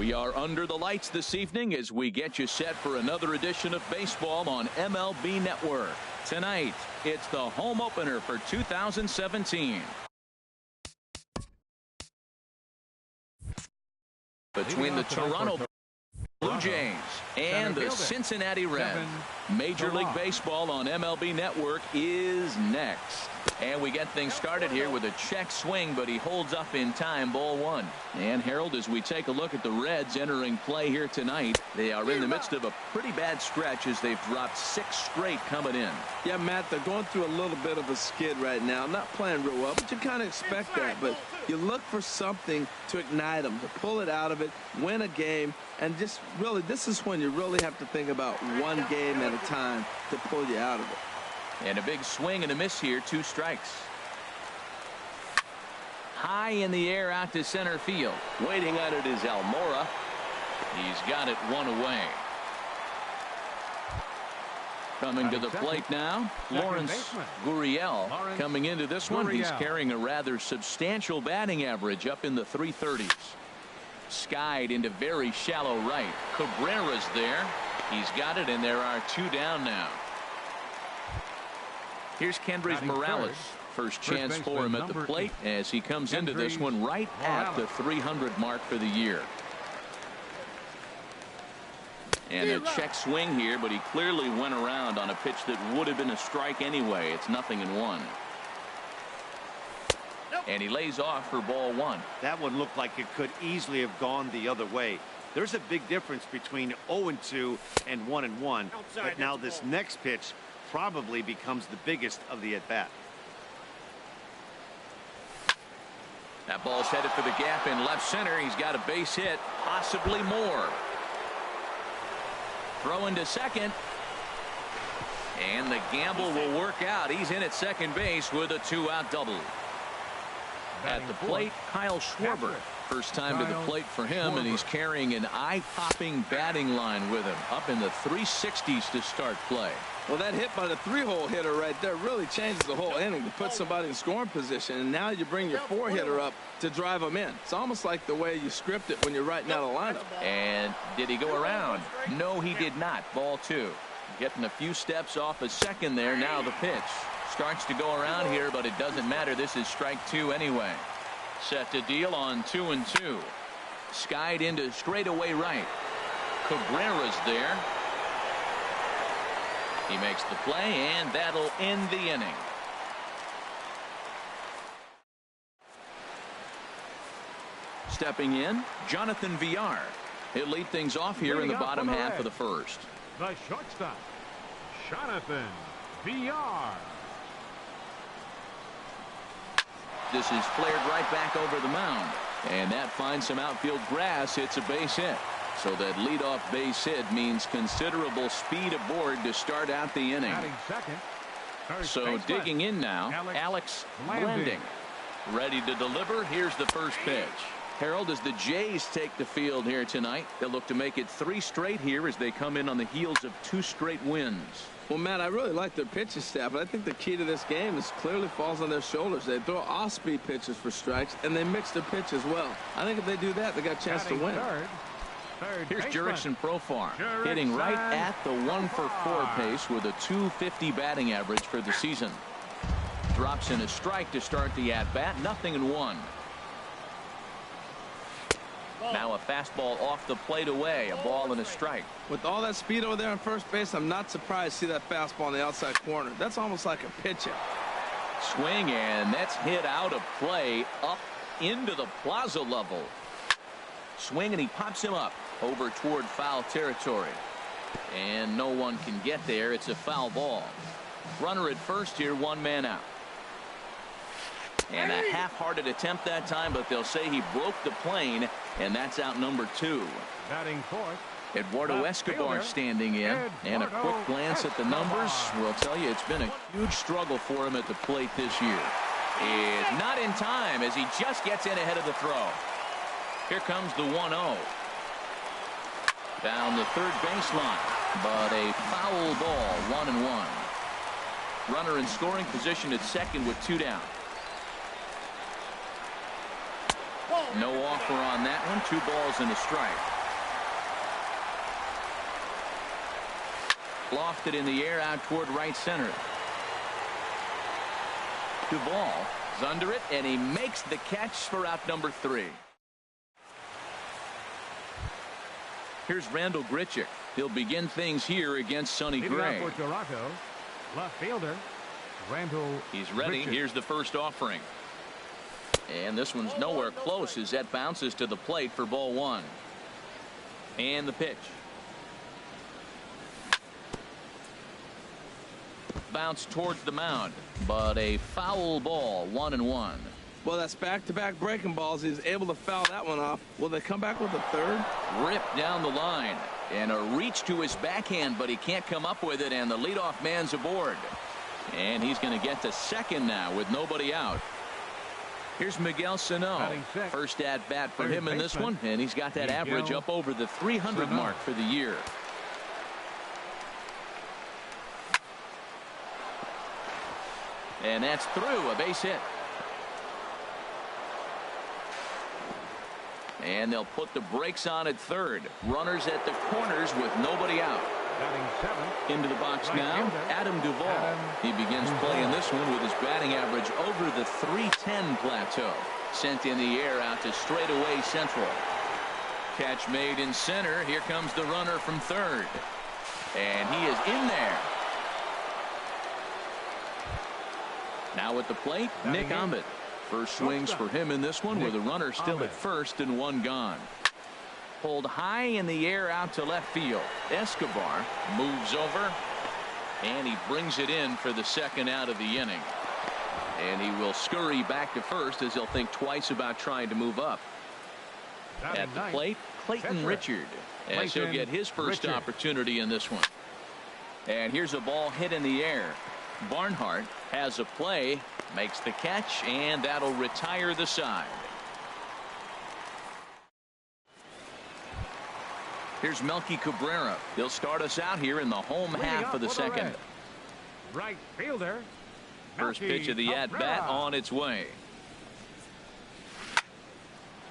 We are under the lights this evening as we get you set for another edition of baseball on MLB Network. Tonight, it's the home opener for 2017. Between the Toronto Blue Jays and the Cincinnati Reds. Major League Baseball on MLB Network is next. And we get things started here with a check swing, but he holds up in time, ball one. And Harold, as we take a look at the Reds entering play here tonight, they are in the midst of a pretty bad stretch as they've dropped 6 straight coming in. Yeah, Matt, they're going through a little bit of a skid right now. Not playing real well, but you kind of expect that. But you look for something to ignite them, to pull it out of it, win a game, and just really, this is when you really have to think about one game at a time to pull you out of it. And a big swing and a miss here, 2 strikes. High in the air out to center field. Waiting on it is Almora. He's got it 1 away. Coming to the plate now, Lawrence Gurriel. Coming into this one, he's carrying a rather substantial batting average up in the 330s. Skied into very shallow right. Cabrera's there. He's got it, and there are 2 down now. Here's Kendrys Morales. First chance for him at the plate as he comes into this one right at the 300 mark for the year. And a check swing here, but he clearly went around on a pitch that would have been a strike anyway. It's 0-1. And he lays off for ball 1. That one looked like it could easily have gone the other way. There's a big difference between 0-2 and 1-1. But now this next pitch probably becomes the biggest of the at-bat. That ball's headed for the gap in left center. He's got a base hit, possibly more. Throw into second. And the gamble will work out. He's in at second base with a 2-out double. At the plate, Kyle Schwarber. First time to the plate for him, and he's carrying an eye-popping batting line with him. Up in the 360s to start play. Well, that hit by the 3-hole hitter right there really changes the whole inning to put somebody in scoring position, and now you bring your 4-hitter up to drive them in. It's almost like the way you script it when you're writing out a lineup. And did he go around? No, he did not. Ball 2. Getting a few steps off a second there. Now the pitch starts to go around here, but it doesn't matter. This is strike 2 anyway. Set to deal on 2-2. Skied into straightaway right. Cabrera's there. He makes the play, and that'll end the inning. Stepping in, Jonathan Villar. He'll lead things off here in the bottom half of the first. The shortstop, Jonathan Villar. This is flared right back over the mound, and that finds some outfield grass. It's a base hit. So that leadoff base hit means considerable speed aboard to start out the inning. So digging in now, Alex Blanding. Ready to deliver. Here's the first pitch. Harold, as the Jays take the field here tonight, they'll look to make it 3 straight here as they come in on the heels of 2 straight wins. Well, Matt, I really like their pitching staff, but I think the key to this game is clearly falls on their shoulders. They throw off-speed pitches for strikes, and they mix their pitch as well. I think if they do that, they got a chance to win. Here's Jurickson Profar hitting right at the 1-for-4 pace with a .250 batting average for the season. Drops in a strike to start the at-bat. 0-1. Now a fastball off the plate away. A ball and a strike. With all that speed over there on first base, I'm not surprised to see that fastball on the outside corner. That's almost like a pitch hit. Swing, and that's hit out of play up into the plaza level. Swing, and he pops him up over toward foul territory. And no one can get there. It's a foul ball. Runner at first here, 1 man out. And a half-hearted attempt that time, but they'll say he broke the plane, and that's out number 2. Batting fourth, Eduardo Escobar standing in, and a quick glance at the numbers will tell you it's been a huge struggle for him at the plate this year. It's not in time as he just gets in ahead of the throw. Here comes the 1-0. Down the third baseline, but a foul ball, 1-1. Runner in scoring position at second with 2 down. No offer on that one. 2 balls and a strike. Lofted in the air out toward right center. Duvall is under it, and he makes the catch for out number 3. Here's Randall Grichuk. He'll begin things here against Sonny Gray. For Toronto, left fielder Randall. He's ready. Grichuk. Here's the first offering. And this one's nowhere close as that bounces to the plate for ball 1. And the pitch. Bounce towards the mound, but a foul ball, 1-1. Well, that's back-to-back breaking balls. He's able to foul that one off. Will they come back with a third? Ripped down the line, and a reach to his backhand, but he can't come up with it, and the leadoff man's aboard. And he's going to get to second now with nobody out. Here's Miguel Sano. First at bat for him in this one, and he's got that average up over the 300 mark for the year. And that's through, a base hit. And they'll put the brakes on at third. Runners at the corners with nobody out. Into the box now, Adam Duvall. He begins playing this one with his batting average over the 310 plateau. Sent in the air out to straightaway central. Catch made in center. Here comes the runner from third. And he is in there. Now at the plate, Nick Ahmed. First swings for him in this one with a runner still at first and one gone. Pulled high in the air out to left field. Escobar moves over, and he brings it in for the second out of the inning. And he will scurry back to first as he'll think twice about trying to move up. At the plate, Clayton Richard, as he'll get his first opportunity in this one. And here's a ball hit in the air. Barnhart has a play, makes the catch, and that'll retire the side. Here's Melky Cabrera. He'll start us out here in the home half of the second. Right fielder. First pitch of the at-bat on its way.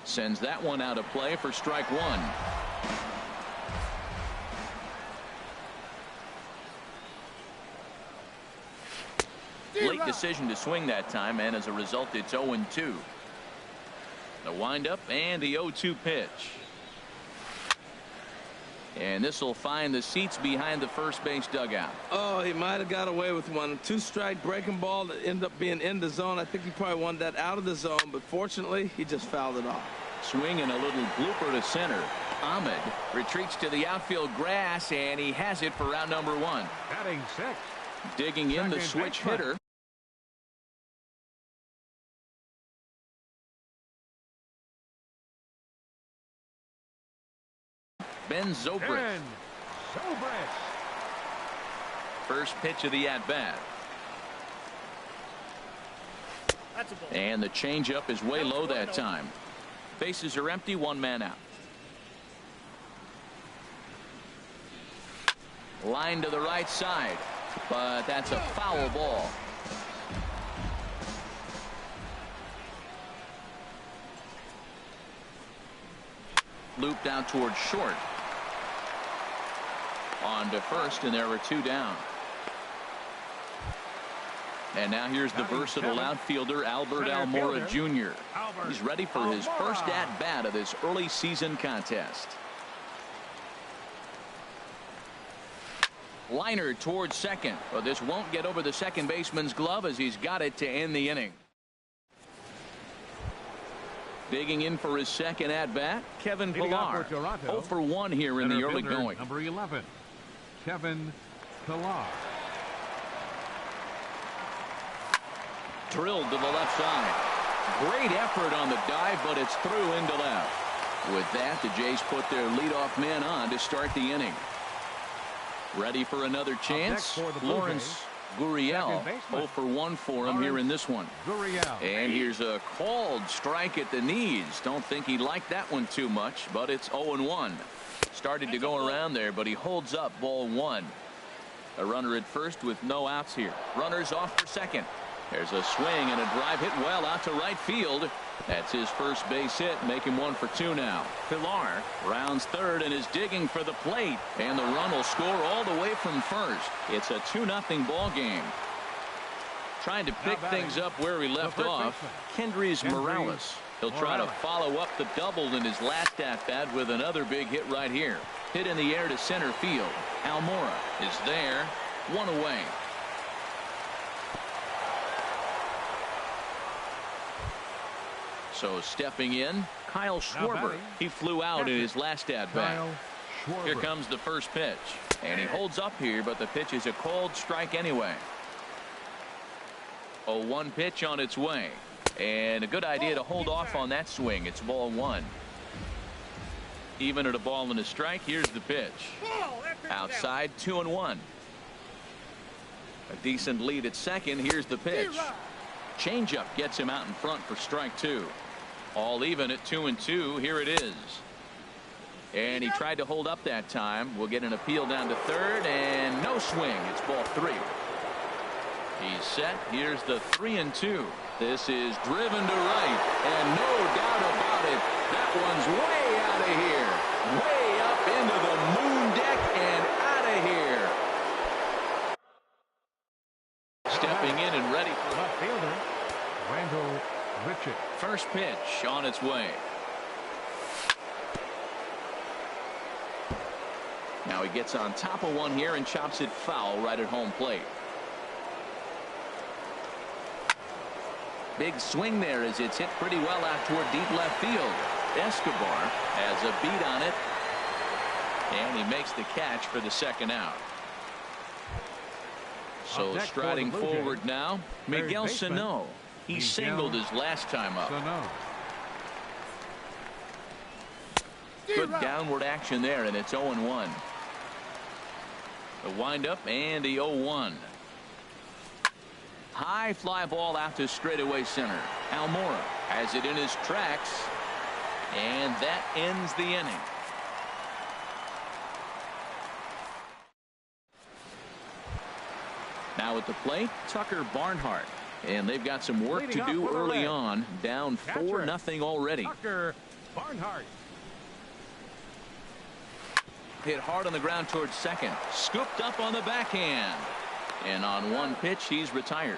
Sends that one out of play for strike 1. Late decision to swing that time, and as a result, it's 0-2. The windup and the 0-2 pitch. And this will find the seats behind the first base dugout. Oh, he might have got away with one. 2-strike breaking ball that ended up being in the zone. I think he probably wanted that out of the zone, but fortunately, he just fouled it off. Swing and a little blooper to center. Ahmed retreats to the outfield grass, and he has it for out number 1. Batting 6. Digging in the switch hitter. Ben Zobrist. First pitch of the at-bat. And the changeup is way low that time. Bases are empty, one man out. Line to the right side, but that's a foul ball. Looped out towards short. On to first, and there were 2 down. And now here's the versatile outfielder Albert Almora Jr. He's ready for his first at-bat of this early season contest. Liner towards second, but this won't get over the second baseman's glove as he's got it to end the inning. Digging in for his second at-bat, Kevin Pillar. 0 for 1 here in the early going. Number 11, Kevin Pillar. Drilled to the left side. Great effort on the dive, but it's through into left. With that, the Jays put their leadoff man on to start the inning. Ready for another chance. Lawrence Gurriel. 0 for 1 for him here in this one. And here's a called strike at the knees. Don't think he liked that one too much, but it's 0-1. Started to go around there, but he holds up ball 1. A runner at first with no outs here. Runners off for second. There's a swing and a drive hit well out to right field. That's his first base hit, making 1 for 2 now. Pilar rounds third and is digging for the plate, and the run will score all the way from first. It's a 2-0 ball game. Trying to pick things up where he left off, Kendrys Morales. He'll try to follow up the double in his last at-bat with another big hit right here. Hit in the air to center field. Almora is there, 1 away. So stepping in, Kyle Schwarber. He flew out in his last at-bat. Here comes the first pitch. And he holds up here, but the pitch is a called strike anyway. 0-1 pitch on its way. And a good idea to hold off on that swing. It's ball 1. Even at a ball and a strike, here's the pitch. Outside, 2-1. A decent lead at second. Here's the pitch. Changeup gets him out in front for strike 2. All even at 2-2. Here it is. And he tried to hold up that time. We'll get an appeal down to third, and no swing. It's ball 3. He's set. Here's the 3-2. This is driven to right, and no doubt about it, that one's way out of here. Way up into the moon deck and out of here. Stepping in and ready for left fielder, Randall Richard. First pitch on its way. Now he gets on top of one here and chops it foul right at home plate. Big swing there as it's hit pretty well out toward deep left field. Escobar has a beat on it, and he makes the catch for the second out. So striding forward now, Miguel Sano. He singled his last time up. Good downward action there, and it's 0-1. The windup and the 0-1. High fly ball out to straightaway center. Almora has it in his tracks, and that ends the inning. Now at the plate, Tucker Barnhart, and they've got some work to do early on. Down 4-0 already. Tucker Barnhart. Hit hard on the ground towards second. Scooped up on the backhand. And on one pitch, he's retired.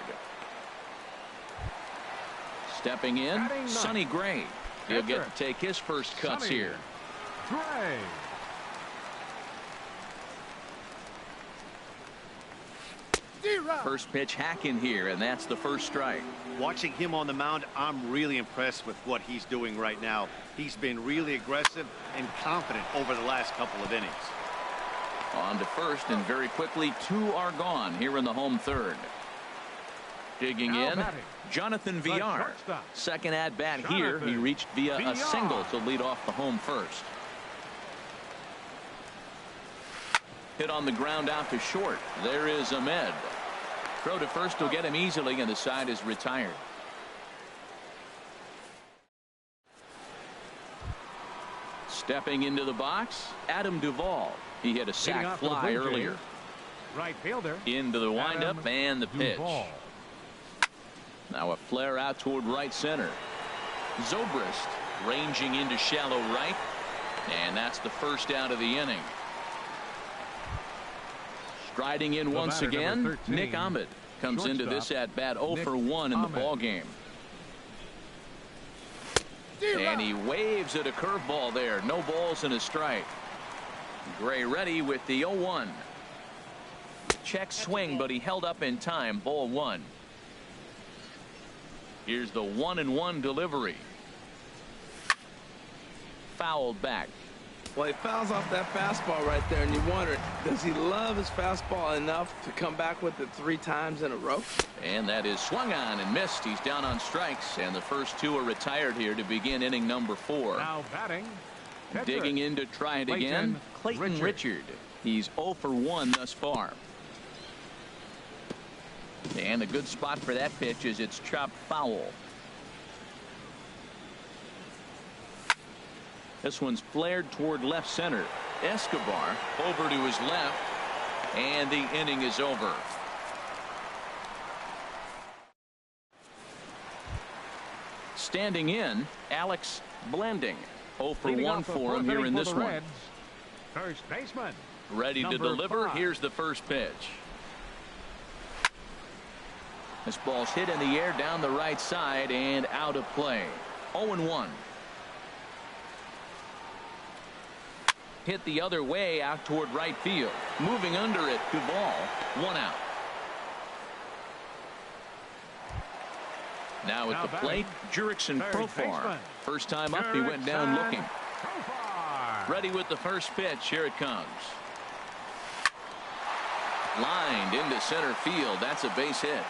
Stepping in, Sonny Gray. He'll get to take his first cuts here. Gray. First pitch hack in here, and that's the first strike. Watching him on the mound, I'm really impressed with what he's doing right now. He's been really aggressive and confident over the last couple of innings. On to first, and very quickly 2 are gone here in the home third. Digging in, Jonathan Villar. Second at bat here. He reached via a single to lead off the home first. Hit on the ground out to short. There is Ahmed. Throw to first will get him easily, and the side is retired. Stepping into the box, Adam Duvall. He hit a sac fly earlier. Right fielder. Into the windup and the pitch. Duvall. Now a flare out toward right center. Zobrist ranging into shallow right, and that's the first out of the inning. Striding in once again, Nick Ahmed comes into this at bat 0 for 1 in the ball game. And he waves at a curveball there. No balls and a strike. Gray ready with the 0-1. Check swing, but he held up in time. Ball 1. Here's the 1-1 delivery. Fouled back. Well, he fouls off that fastball right there, and you wonder, does he love his fastball enough to come back with it 3 times in a row? And that is swung on and missed. He's down on strikes, and the first 2 are retired here to begin inning number 4. Now batting. Digging in to try it again, Clayton Richard. He's 0 for 1 thus far. And a good spot for that pitch is it's chopped foul. This one's flared toward left center. Escobar over to his left, and the inning is over. Standing in, Alex Blanding. 0 for Leading 1 off the for him fourth here inning in for this the one. Reds, first baseman. Ready to Number deliver. 5. Here's the first pitch. This ball's hit in the air down the right side and out of play. 0-1. Hit the other way out toward right field. Moving under it, Duvall. 1 out. Now at the plate, Jurickson Profar. First time up, he went down looking. Ready with the first pitch. Here it comes. Lined into center field. That's a base hit.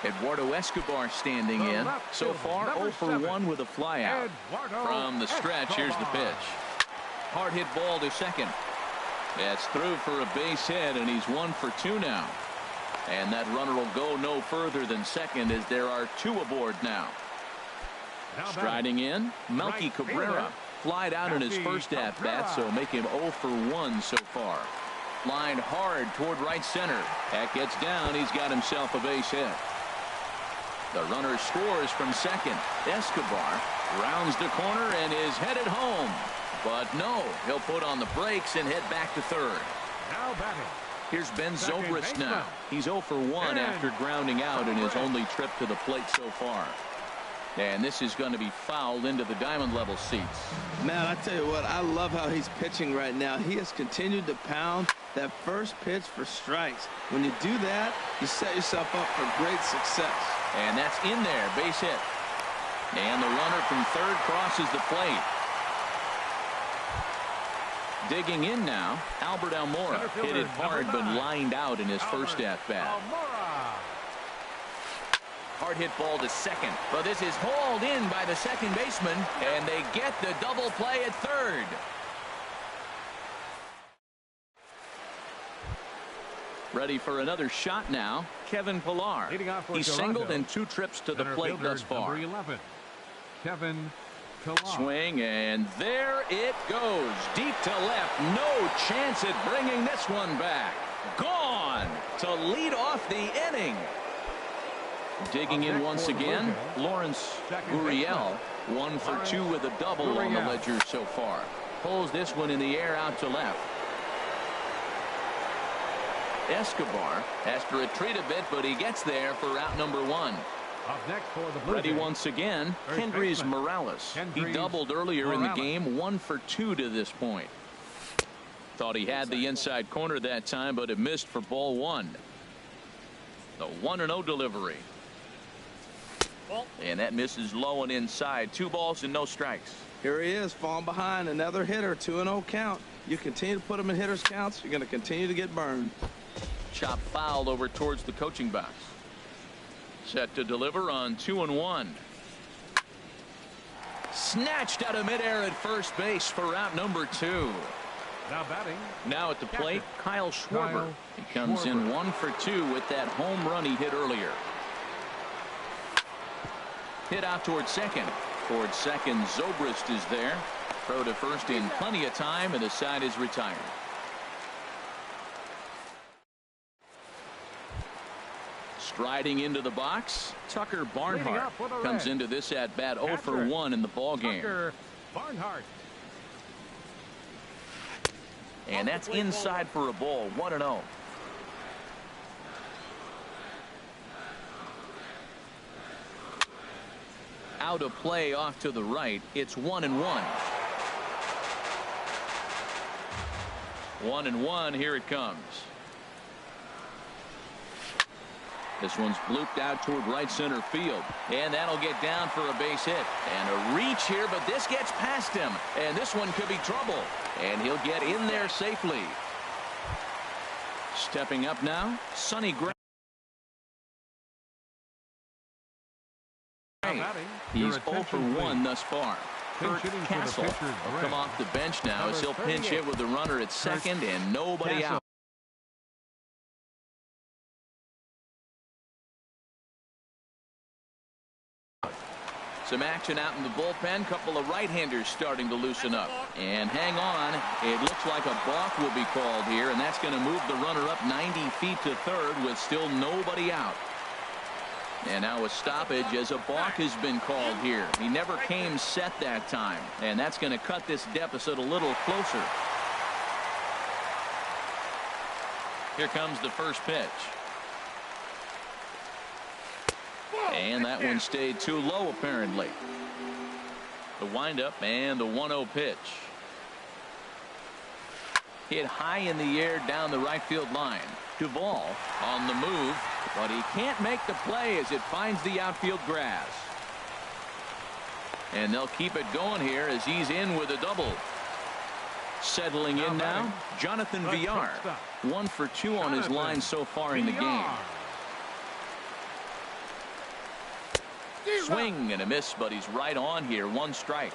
Eduardo Escobar standing in. So far 0 for 1 with a flyout. From the stretch, here's the pitch. Hard hit ball to second. It's through for a base hit, and he's 1 for 2 now. And that runner will go no further than second as there are 2 aboard now. Striding in, Melky Cabrera. Flied out in his first at-bat, so make him 0 for 1 so far. Lined hard toward right center. That gets down. He's got himself a base hit. The runner scores from second. Escobar rounds the corner and is headed home. But no, he'll put on the brakes and head back to third. Now batting. Here's Ben Zobrist now. He's 0 for 1 after grounding out in his only trip to the plate so far. And this is going to be fouled into the diamond level seats. Man, I tell you what, I love how he's pitching right now. He has continued to pound that first pitch for strikes. When you do that, you set yourself up for great success. And that's in there, base hit. And the runner from third crosses the plate. Digging in now, Albert Almora. Hit it hard but lined out in his first at-bat. Hard hit ball to second, but this is hauled in by the second baseman, and they get the double play at third. Ready for another shot now, Kevin Pillar. He's singled in 2 trips to the plate thus far. Number 11, Kevin Pillar. Swing, and there it goes. Deep to left. No chance at bringing this one back. Gone to lead off the inning. Digging in once again, Lawrence Gurriel. 1 for 2 with a double on the ledger so far. Pulls this one in the air out to left. Escobar has to retreat a bit, but he gets there for out number 1. Up next for the Blue Ready Jays, once again, Kendrys Morales. He Kendrys doubled earlier in the Morales. game, 1 for 2 to this point. Thought he had the inside corner that time, but it missed for ball 1. The 1-0 delivery. And that misses low and inside. 2 balls and no strikes. Here he is, falling behind, another hitter, 2-0 count. You continue to put him in hitters counts, you're going to continue to get burned. Chop fouled over towards the coaching box. Set to deliver on 2-1. Snatched out of midair at first base for out number 2. now batting. Now at the plate, Kyle Schwarber. He comes in 1 for 2 with that home run he hit earlier. Hit out towards second. Towards second, Zobrist is there. Throw to first in plenty of time, and the side is retired. Striding into the box, Tucker Barnhart comes into this at bat 0 for 1 in the ball game. Tucker Barnhart. And that's inside for a ball. 1-0. Out of play off to the right. It's 1-1. 1-1. Here it comes. This one's blooped out toward right center field, and that'll get down for a base hit. And a reach here, but this gets past him, and this one could be trouble, and he'll get in there safely. Stepping up now, Sonny Gray. He's 0 for 1 thus far. Kurt Castle will come off the bench now as he'll pinch hit with the runner at second and nobody out. Some action out in the bullpen. Couple of right-handers starting to loosen up. And hang on. It looks like a balk will be called here, and that's going to move the runner up 90 feet to third with still nobody out. And now a stoppage as a balk has been called here. He never came set that time, and that's going to cut this deficit a little closer. Here comes the first pitch. And that one stayed too low, apparently. The windup and the 1-0 pitch. Hit high in the air down the right field line. Duvall on the move, but he can't make the play as it finds the outfield grass. And they'll keep it going here as he's in with a double. Settling in now, Jonathan Villar. 1 for 2 on his line so far in the game. Swing and a miss, but he's right on here. 1 strike.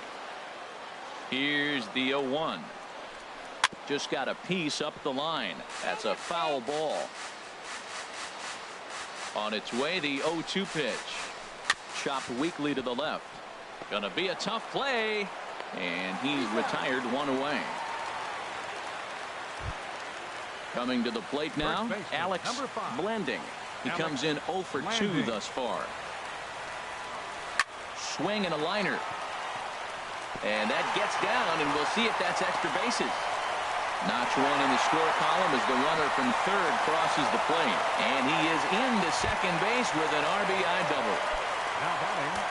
Here's the 0-1. Just got a piece up the line. That's a foul ball. On its way, the 0-2 pitch. Chopped weakly to the left. Gonna be a tough play. And he's retired 1 away. Coming to the plate now, Alex Blending. He comes in 0 for 2 thus far. Swing and a liner. And that gets down, and we'll see if that's extra bases. Notch 1 in the score column as the runner from third crosses the plate. And he is into second base with an RBI double.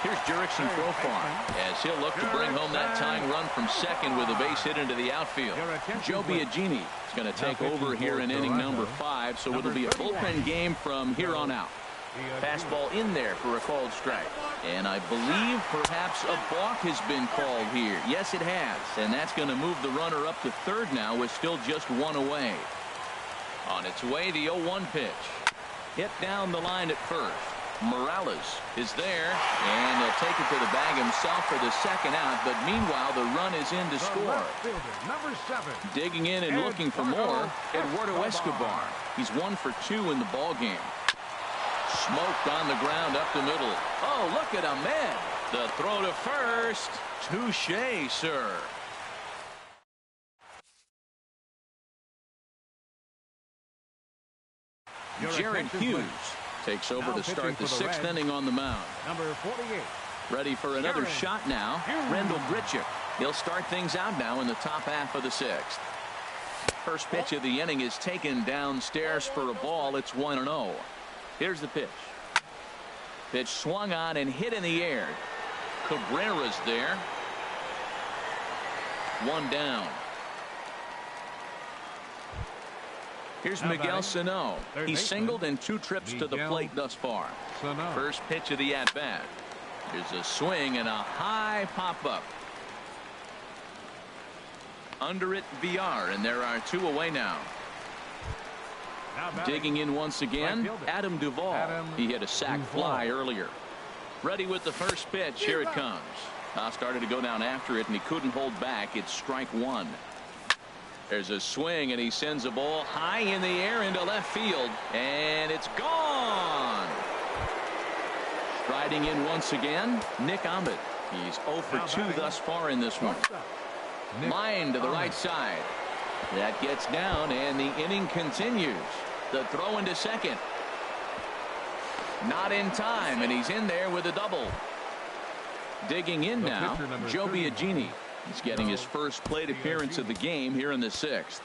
Here's Jurickson Profar as he'll look to bring home that tying run from second with a base hit into the outfield. Joe Biagini is going to take over here in inning number 5, so it'll be a bullpen game from here on out. Fastball in there for a called strike. And I believe perhaps a balk has been called here. Yes, it has. And that's going to move the runner up to third now with still just 1 away. On its way, the 0-1 pitch. Hit down the line at first. Morales is there, and he'll take it to the bag himself for the second out, but meanwhile the run is in to score. Number 7. Digging in and looking for more, Eduardo Escobar. He's 1 for 2 in the ball game. Smoked on the ground up the middle. Oh, look at Ahmed. The throw to first. Touché, sir. Jared Hughes takes over to start the 6th inning on the mound. Number 48. Ready for another shot now. Randall Grichuk. He'll start things out now in the top half of the 6th. First pitch of the inning is taken downstairs for a ball. It's 1-0. Here's the pitch. Pitch swung on and hit in the air. Cabrera's there. 1 down. Here's Miguel Sano. He singled in 2 trips to the plate thus far. First pitch of the at-bat. There's a swing and a high pop-up. Under it, Villar, and there are 2 away now. Digging in once again, Adam Duvall. He hit a sac fly earlier. Ready with the first pitch. Here it comes. Started to go down after it, and he couldn't hold back. It's strike 1. There's a swing, and he sends a ball high in the air into left field, and it's gone. Striding in once again, Nick Ahmed. He's 0 for 2 thus far in this one. Line to the right side. That gets down, and the inning continues. The throw into second. Not in time, and he's in there with a double. Digging in now, Joe Biagini. He's getting his first plate appearance of the game here in the 6th.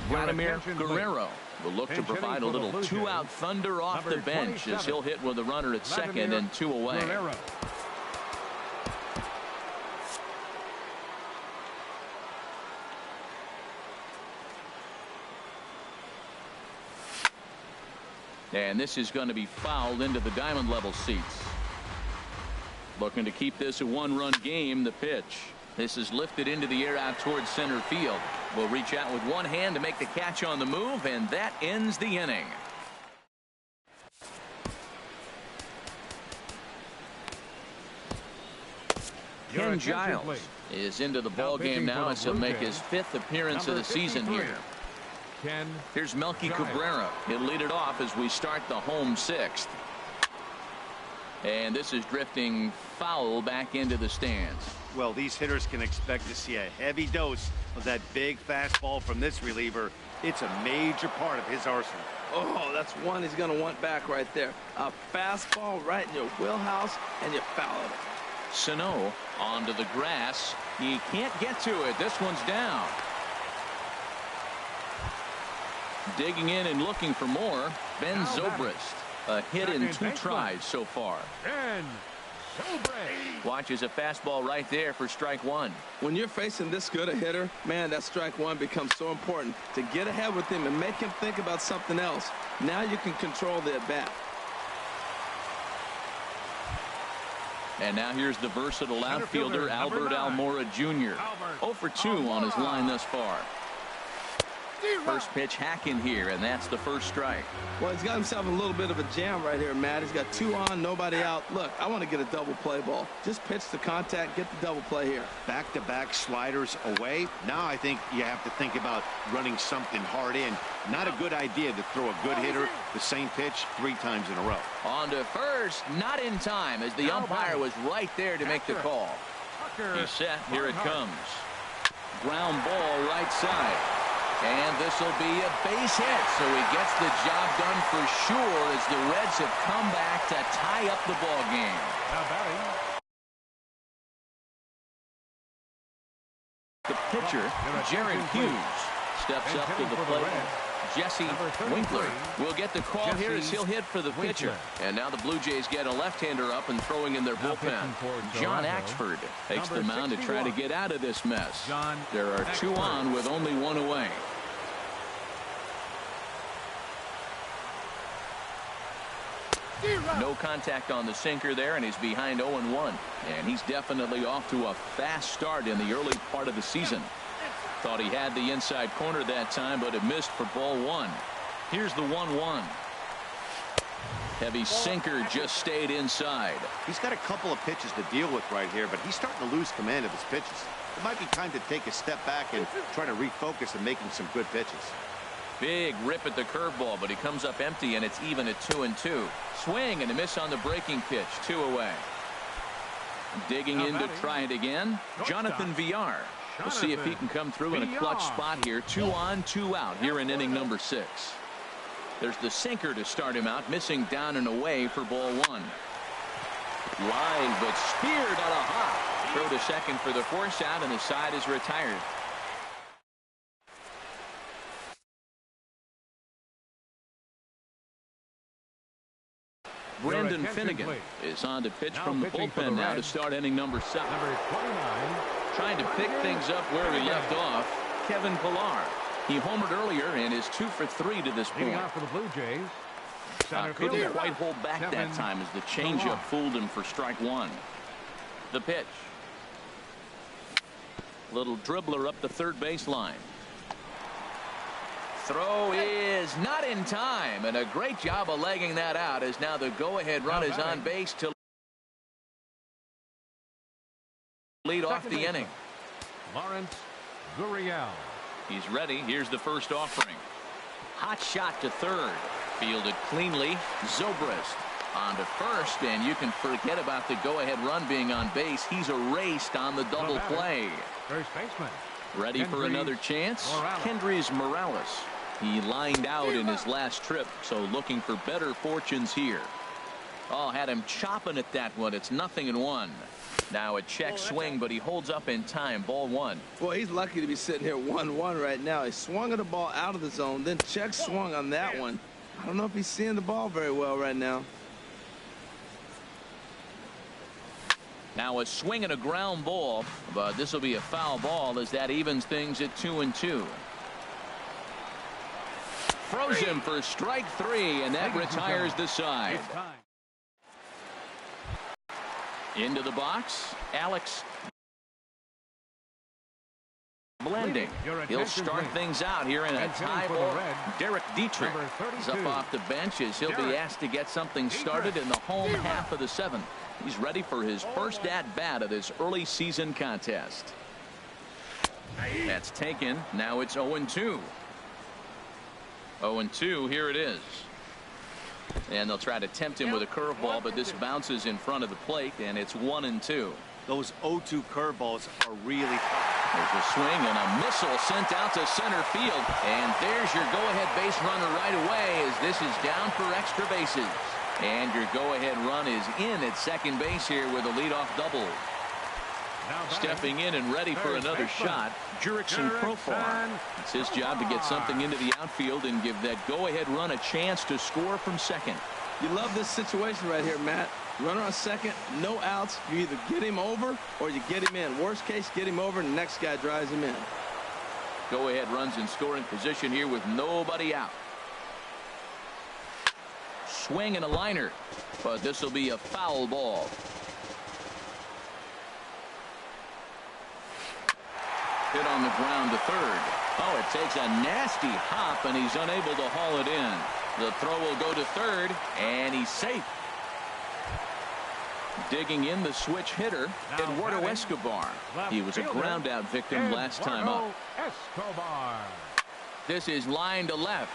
Vladimir Guerrero will look to provide a little 2-out thunder off the bench as he'll hit with a runner at second and 2 away. And this is going to be fouled into the diamond level seats. Looking to keep this a 1-run game. The pitch. This is lifted into the air out towards center field. Will reach out with one hand to make the catch on the move, and that ends the inning. Ken Giles is into the ball game now as he'll make his 5th appearance of the season here. 10. Here's Melky Drive. Cabrera. He'll lead it off as we start the home sixth. And this is drifting foul back into the stands. Well, these hitters can expect to see a heavy dose of that big fastball from this reliever. It's a major part of his arsenal. Oh, that's one he's going to want back right there. A fastball right in your wheelhouse, and you foul it. Sano onto the grass. He can't get to it. This one's down. Digging in and looking for more, Ben Zobrist. A hit in 2 tries so far. Ben Zobrist watches a fastball right there for strike 1. When you're facing this good a hitter, man, that strike 1 becomes so important to get ahead with him and make him think about something else. Now you can control the at-bat. And now here's the versatile outfielder Albert Almora Jr. 0 for 2 on his line thus far. First pitch hacking here, and that's the first strike. Well, he's got himself a little bit of a jam right here, Matt. He's got 2 on, nobody out. Look, I want to get a double play ball. Just pitch the contact, get the double play here. Back-to-back sliders away. Now I think you have to think about running something hard in. Not a good idea to throw a good hitter the same pitch 3 times in a row. On to first, not in time, as the umpire was right there to make the call. He's set. Here it comes. Ground ball right side. And this will be a base hit, so he gets the job done for sure as the Reds have come back to tie up the ball game. Now batting. The pitcher, Jared Hughes, steps up to the plate. Jesse Winkler will get the call here as he'll hit for the pitcher. And now the Blue Jays get a left-hander up and throwing in their bullpen. John Axford takes the mound to try to get out of this mess. There are 2 on with only 1 away. No contact on the sinker there, and he's behind 0-1. And he's definitely off to a fast start in the early part of the season. Thought he had the inside corner that time, but it missed for ball 1. Here's the 1-1. Heavy sinker just stayed inside. He's got a couple of pitches to deal with right here, but he's starting to lose command of his pitches. It might be time to take a step back and try to refocus on making some good pitches. Big rip at the curveball, but he comes up empty, and it's even at 2-2. Swing and a miss on the breaking pitch. 2 away. Digging in to try it again, Jonathan Villar. We'll see if he can come through in a clutch spot here. 2 on, 2 out here in inning number 6. There's the sinker to start him out, missing down and away for ball 1. Line, but speared on a hop. Throw to second for the force out, and the side is retired. Brendan Finnegan is on to pitch from the bullpen now to start inning number 7. Number 29. Trying to pick things up where he left off, Kevin Pillar. He homered earlier and is 2 for 3 to this point. Off for the Blue Jays. Couldn't quite hold back that time as the changeup fooled him for strike 1. The pitch. Little dribbler up the third baseline. Throw is not in time, and a great job of legging that out as now the go-ahead run is on base to lead off the inning. Lawrence Gurriel. He's ready. Here's the first offering. Hot shot to third. Fielded cleanly. Zobrist on to first, and you can forget about the go-ahead run being on base. He's erased on the double play. First baseman. Ready for another chance? Kendrys Morales. He lined out in his last trip, so looking for better fortunes here. Oh, had him chopping at that one. It's 0-1. Now a check swing, but he holds up in time. Ball 1. Boy, he's lucky to be sitting here 1-1 right now. He swung at the ball out of the zone, then check swung on that one. I don't know if he's seeing the ball very well right now. Now a swing and a ground ball, but this will be a foul ball as that evens things at 2-2. Throws him for strike 3, and that retires the side. Into the box, Alex Blending. He'll start things out here in a tie ball. Derek Dietrich is up off the bench as he'll be asked to get something started in the home half of the 7th. He's ready for his first at-bat of this early season contest. That's taken. Now it's 0-2. 0-2, here it is. And they'll try to tempt him with a curveball, but this bounces in front of the plate, and it's 1-2. Those 0-2 curveballs are really tough. There's a swing and a missile sent out to center field. And there's your go-ahead base runner right away as this is down for extra bases. And your go-ahead run is in at second base here with a leadoff double. Stepping in and ready for another shot, Jurickson Profar. It's his job to get something into the outfield and give that go-ahead run a chance to score from second. You love this situation right here, Matt. Runner on second, no outs. You either get him over or you get him in. Worst case, get him over and the next guy drives him in. Go-ahead runs in scoring position here with nobody out. Swing and a liner, but this will be a foul ball. Hit on the ground to third. Oh, it takes a nasty hop, and he's unable to haul it in. The throw will go to third, and he's safe. Digging in the switch hitter, Eduardo Escobar. He was a ground out victim last time up. This is line to left.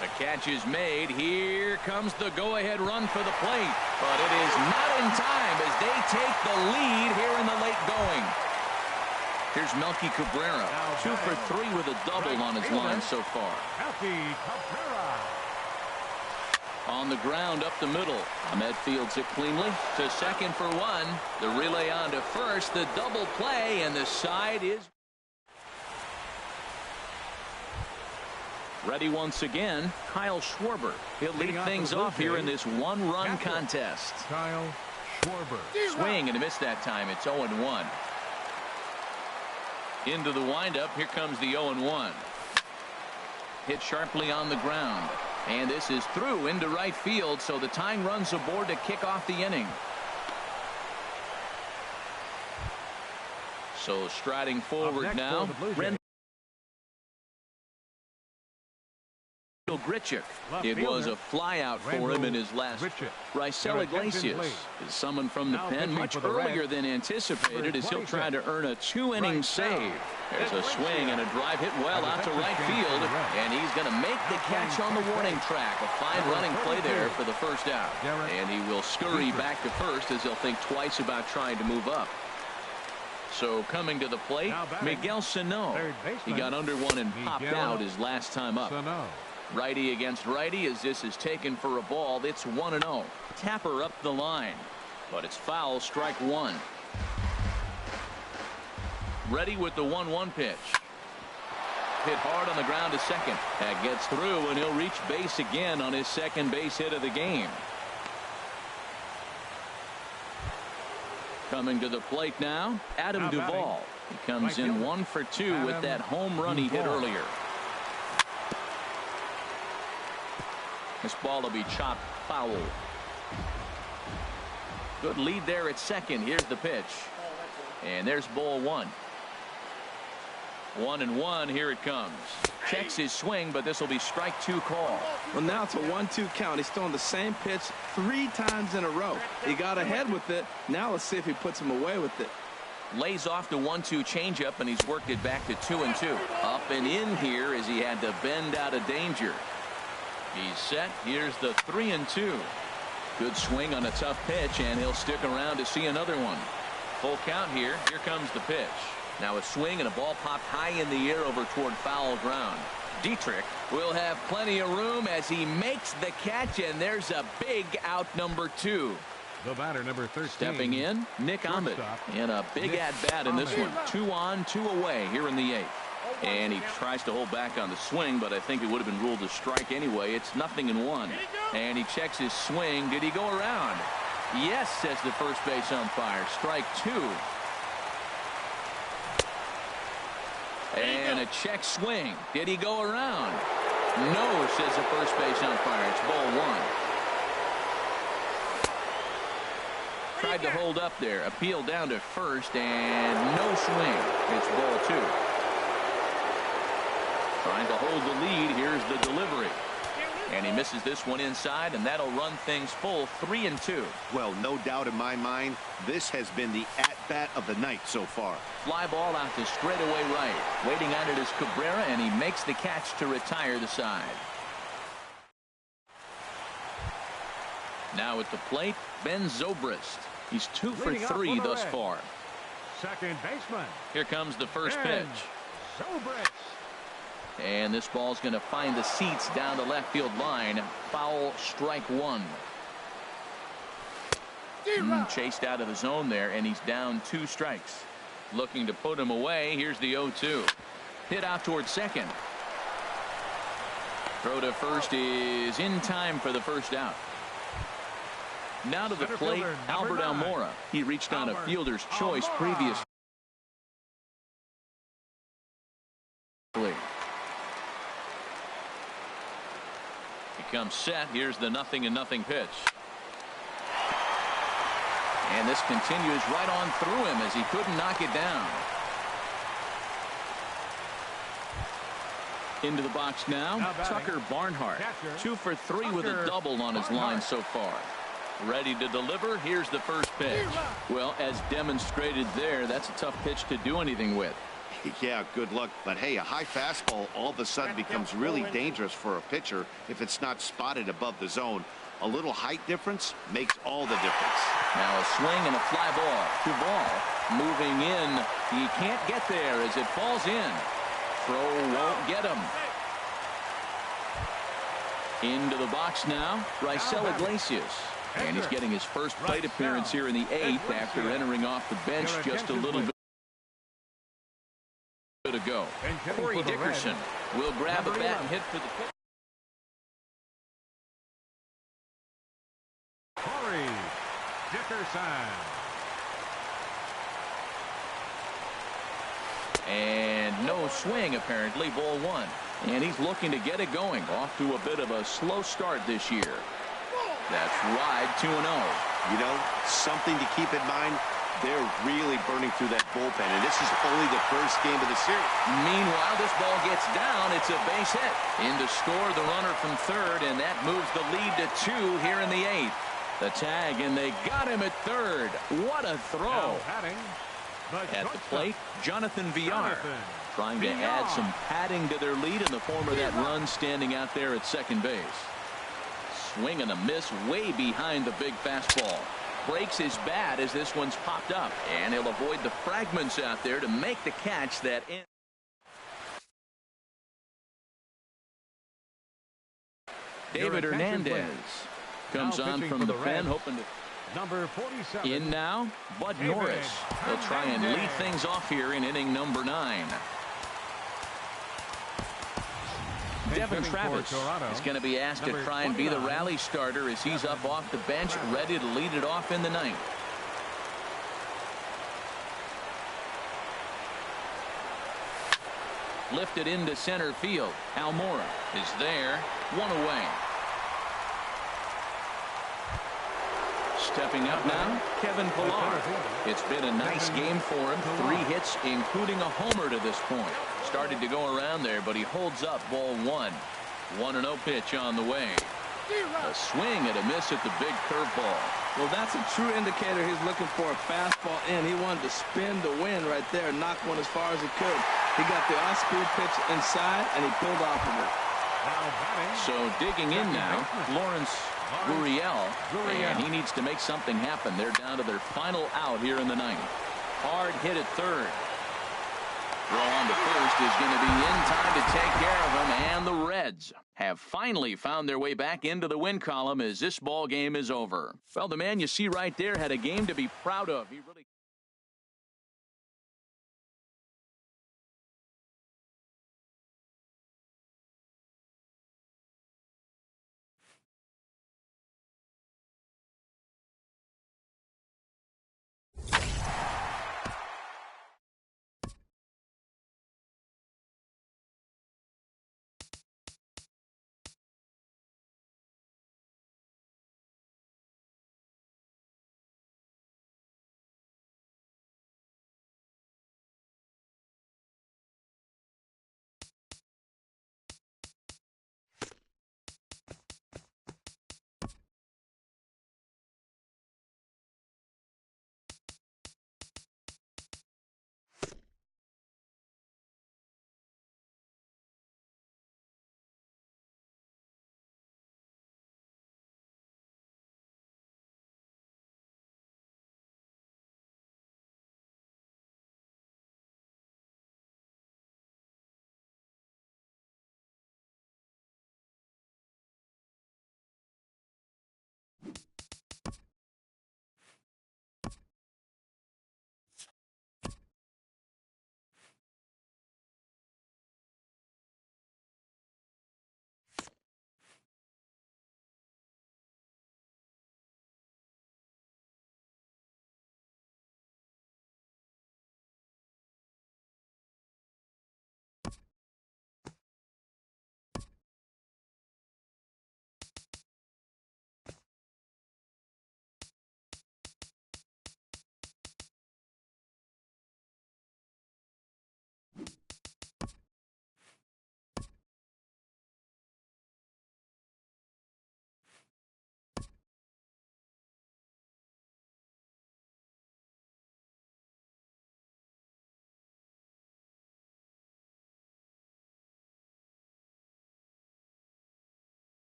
The catch is made. Here comes the go-ahead run for the plate. But it is not in time as they take the lead here in the late going. Here's Melky Cabrera, 2 for 3 with a double on his line so far. On the ground up the middle. Ahmed fields it cleanly to second for 1. The relay on to first. The double play, and the side is ready once again. Kyle Schwarber. He'll lead things off here in this one-run contest. Kyle Schwarber. Swing and a miss that time. It's 0-1. Into the windup. Here comes the 0-1. Hit sharply on the ground. And this is through into right field, so the tying runs aboard to kick off the inning. So striding forward now, Grichuk. It was a flyout for him in his last. Raisel Iglesias is summoned from the pen much earlier than anticipated as he'll try to earn a 2-inning save. There's a swing and a drive hit well out to right field, and he's going to make the catch on the warning track. A fine running play there for the first out. And he will scurry back to first as he'll think twice about trying to move up. So coming to the plate, Miguel Sano. He got under one and popped out his last time up. Righty against righty as this is taken for a ball. It's 1-0. Tapper up the line, but it's foul, strike 1. Ready with the 1-1 pitch. Hit hard on the ground to second. That gets through, and he'll reach base again on his second base hit of the game. Coming to the plate now, Adam Duvall. He comes in 1 for 2 with that home run he hit earlier. This ball will be chopped foul. Good lead there at second. Here's the pitch. And there's ball 1. 1-1. Here it comes. Checks his swing, but this will be strike 2 call. Well, now it's a 1-2 count. He's throwing the same pitch 3 times in a row. He got ahead with it. Now let's see if he puts him away with it. Lays off the 1-2 changeup, and he's worked it back to 2-2. Up and in here as he had to bend out of danger. He's set. Here's the 3-2. Good swing on a tough pitch, and he'll stick around to see another one. Full count here. Here comes the pitch. Now a swing and a ball popped high in the air over toward foul ground. Dietrich will have plenty of room as he makes the catch, and there's a big out, number 2. The batter, number 13. Stepping in, Nick Ahmed. And a big at-bat in this one. 2 on, 2 away here in the 8th. And he tries to hold back on the swing, but I think it would have been ruled a strike anyway. It's 0-1. And he checks his swing. Did he go around? Yes, says the first base umpire. Strike 2. And a check swing. Did he go around? No, says the first base umpire. It's ball 1. Tried to hold up there. Appeal down to first, and no swing. It's ball 2. Trying to hold the lead. Here's the delivery. And he misses this one inside, and that'll run things full 3-2. Well, no doubt in my mind, this has been the at-bat of the night so far. Fly ball out to straightaway right. Waiting on it is Cabrera, and he makes the catch to retire the side. Now at the plate, Ben Zobrist. He's 2 for 3 thus far. Second baseman. Here comes the first pitch. Zobrist. And this ball's going to find the seats down the left field line. Foul, strike one. Chased out of the zone there, and he's down 2 strikes. Looking to put him away. Here's the 0-2. Hit out towards second. Throw to first is in time for the first out. Now to the plate, Albert Almora. He reached on a fielder's choice previous. He comes set. Here's the 0-0 pitch. And this continues right on through him as he couldn't knock it down. Into the box now Tucker Barnhart. 2 for 3 with a double on his line so far. Ready to deliver. Here's the first pitch. Well, as demonstrated there, that's a tough pitch to do anything with. Yeah, good luck. But hey, a high fastball all of a sudden becomes really dangerous for a pitcher if it's not spotted above the zone. A little height difference makes all the difference. Now a swing and a fly ball. Duvall moving in. He can't get there as it falls in. Throw won't get him. Into the box now, Raisel Iglesias. And he's getting his first plate appearance here in the 8th after entering off the bench just a little bit ago. Corey Dickerson will grab a bat and hit for the pitch. Corey Dickerson. And no swing apparently. Ball 1. And he's looking to get it going. Off to a bit of a slow start this year. That's wide. 2-0. You know, something to keep in mind. They're really burning through that bullpen, and this is only the first game of the series. Meanwhile, this ball gets down. It's a base hit. In to score the runner from third, and that moves the lead to 2 here in the 8th. The tag, and they got him at third. What a throw. At the plate, Jonathan Villar. Trying to add some padding to their lead in the form of that run standing out there at second base. Swing and a miss way behind the big fastball. Breaks his bat as this one's popped up, and he'll avoid the fragments out there to make the catch that ends. David Hernandez comes on from the pen, hoping to. Number 47. In now, Bud Norris. They'll try and lead things off here in inning number 9. Devin Travis is going to be asked to try and be the rally starter as he's up off the bench, ready to lead it off in the 9th. Lifted into center field. Almora is there. 1 away. Stepping up now, Kevin Pillar. It's been a nice game for him. 3 hits, including a homer to this point. Started to go around there, but he holds up. Ball 1. 1-0 pitch on the way. A swing and a miss at the big curveball. Well, that's a true indicator he's looking for a fastball in. He wanted to spin the wind right there, knock one as far as he could. He got the off-speed pitch inside, and he pulled off of it. So digging in now, Lawrence Gurriel, and he needs to make something happen. They're down to their final out here in the 9th. Hard hit at third. Throw on to first is going to be in time to take care of him, and the Reds have finally found their way back into the win column as this ball game is over. Well, the man you see right there had a game to be proud of. He really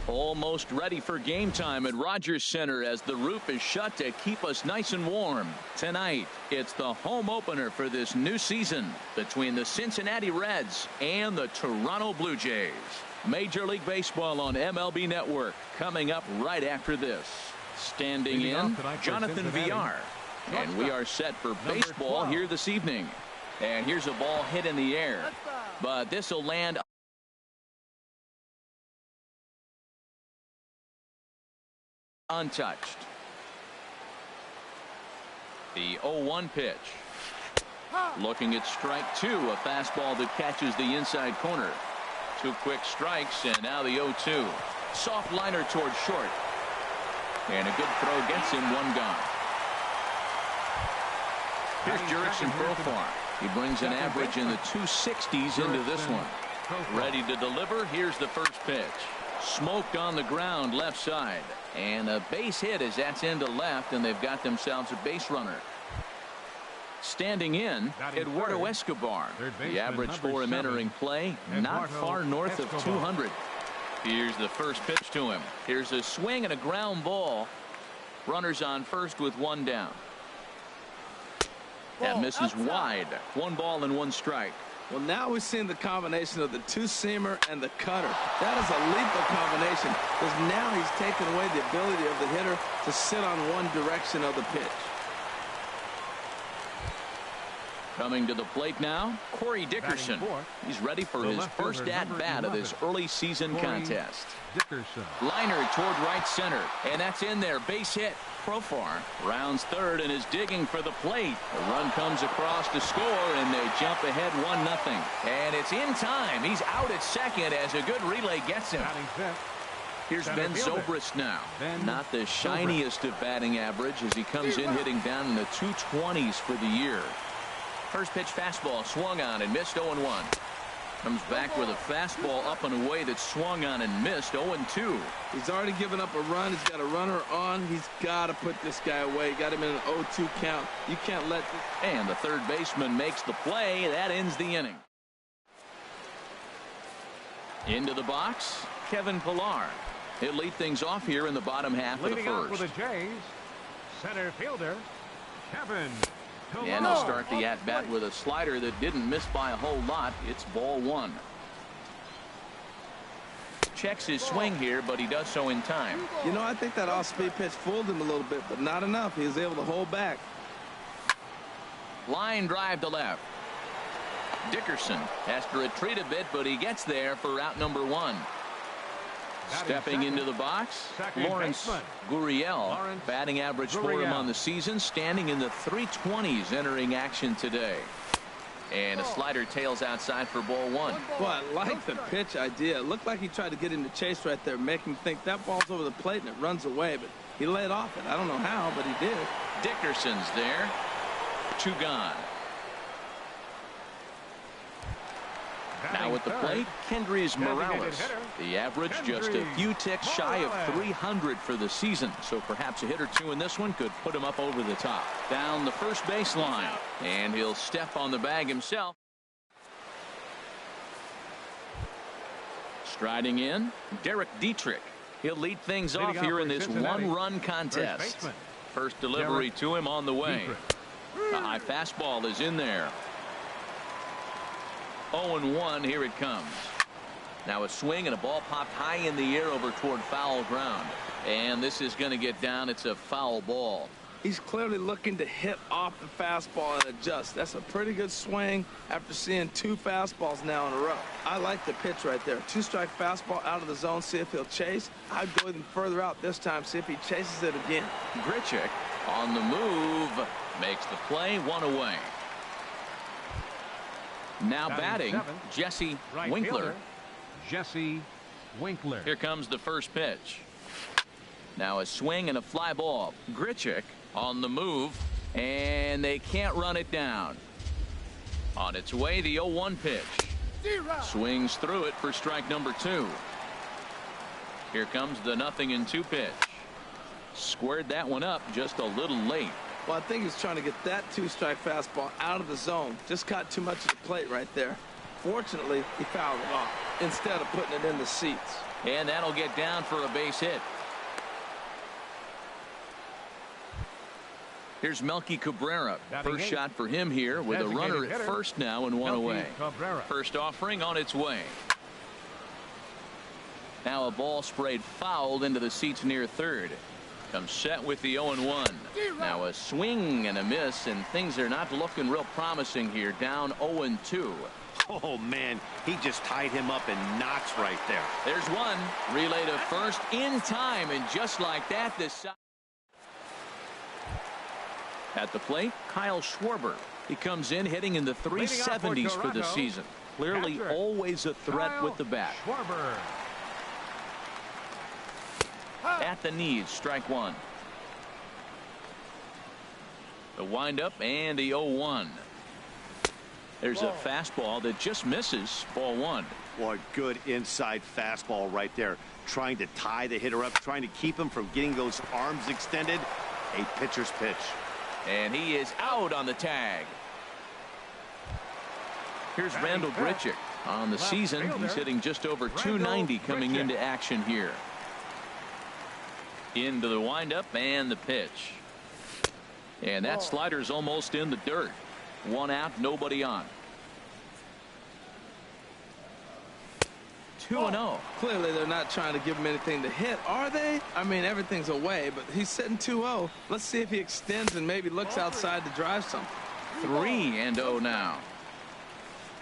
Almost ready for game time at Rogers Center as the roof is shut to keep us nice and warm. Tonight, it's the home opener for this new season between the Cincinnati Reds and the Toronto Blue Jays. Major League Baseball on MLB Network coming up right after this. Standing in, Jonathan Villar. And we are set for baseball here this evening. And here's a ball hit in the air. But this will land untouched. The 0-1 pitch. Looking at strike two, a fastball that catches the inside corner. Two quick strikes, and now the 0-2. Soft liner towards short. And a good throw gets him, one gone. Here's Jurickson Profar. He brings an average in the 260s into this one. Ready to deliver. Here's the first pitch. Smoked on the ground left side. And a base hit as that's into left, and they've got themselves a base runner. Standing in, Eduardo Escobar. The average for him entering play, not far north of 200. Here's the first pitch to him. Here's a swing and a ground ball. Runners on first with one down. That misses wide. 1 ball and 1 strike. Well, now we're seeing the combination of the two-seamer and the cutter. That is a lethal combination because now he's taken away the ability of the hitter to sit on one direction of the pitch. Coming to the plate now, Corey Dickerson. He's ready for his first at-bat of this early season contest. Liner toward right center, and that's in there. Base hit. Profar rounds third and is digging for the plate. The run comes across to score, and they jump ahead 1-0. And it's in time. He's out at second as a good relay gets him. Here's Ben Zobrist now. Not the shiniest of batting average as he comes in hitting down in the 220s for the year. First pitch fastball swung on and missed. 0-1. Comes back with a fastball up and away that swung on and missed. 0-2. He's already given up a run. He's got a runner on. He's got to put this guy away. Got him in an 0-2 count. You can't let this. And the third baseman makes the play. That ends the inning. Into the box, Kevin Pillar. He'll lead things off here in the bottom half of the first. Leading off for the Jays, center fielder Kevin. And they'll start the at-bat with a slider that didn't miss by a whole lot. It's ball 1. Checks his swing here, but he does so in time. You know, I think that off-speed pitch fooled him a little bit, but not enough. He was able to hold back. Line drive to left. Dickerson has to retreat a bit, but he gets there for out number 1. Stepping into the box, Lawrence Gurriel. Batting average for him on the season, standing in the 320s entering action today. And a slider tails outside for ball 1. Well, I like the pitch idea. It looked like he tried to get him to chase right there, make him think that ball's over the plate and it runs away, but he laid off it. I don't know how, but he did. Dickerson's there. 2 gone. Now at the plate, Kendrys Morales. The average just a few ticks shy of 300 for the season, so perhaps a hit or two in this one could put him up over the top. Down the first baseline, and he'll step on the bag himself. Striding in, Derek Dietrich. He'll lead things off here in this one-run contest. First delivery to him on the way. The high fastball is in there. 0-1, here it comes. Now a swing and a ball popped high in the air over toward foul ground. And this is going to get down. It's a foul ball. He's clearly looking to hit off the fastball and adjust. That's a pretty good swing after seeing 2 fastballs now in a row. I like the pitch right there. 2-strike fastball out of the zone. See if he'll chase. I'd go even further out this time. See if he chases it again. Grichuk on the move. Makes the play. 1 away. Now batting, Jesse Winkler. Jesse Winkler. Here comes the first pitch. Now a swing and a fly ball. Grichuk on the move, and they can't run it down. On its way, the 0-1 pitch. Swings through it for strike number 2. Here comes the 0-2 pitch. Squared that one up just a little late. Well, I think he's trying to get that 2-strike fastball out of the zone. Just caught too much of the plate right there. Fortunately, he fouled it off instead of putting it in the seats. And that'll get down for a base hit. Here's Melky Cabrera. First shot for him here with a runner at first now and one away. First offering on its way. Now a ball sprayed fouled into the seats near third. Comes set with the 0-1. Now a swing and a miss, and things are not looking real promising here. Down 0-2. Oh, man, he just tied him up in knots right there. There's one. Relay to first in time, and just like that, this. At the plate, Kyle Schwarber. He comes in hitting in the 370s for the season. Clearly always a threat with the bat. Schwarber. At the knees, strike one. The windup and the 0-1. There's a fastball that just misses. Ball one. Boy, good inside fastball right there. Trying to tie the hitter up, trying to keep him from getting those arms extended. A pitcher's pitch. And he is out on the tag. Here's Randall Grichuk. On the season, he's hitting just over 290 coming into action here. Into the windup and the pitch. And that slider's almost in the dirt. One out, nobody on. 2-0. Clearly they're not trying to give him anything to hit, are they? I mean, everything's away, but he's sitting 2-0. Let's see if he extends and maybe looks outside to drive something. 3-0 now.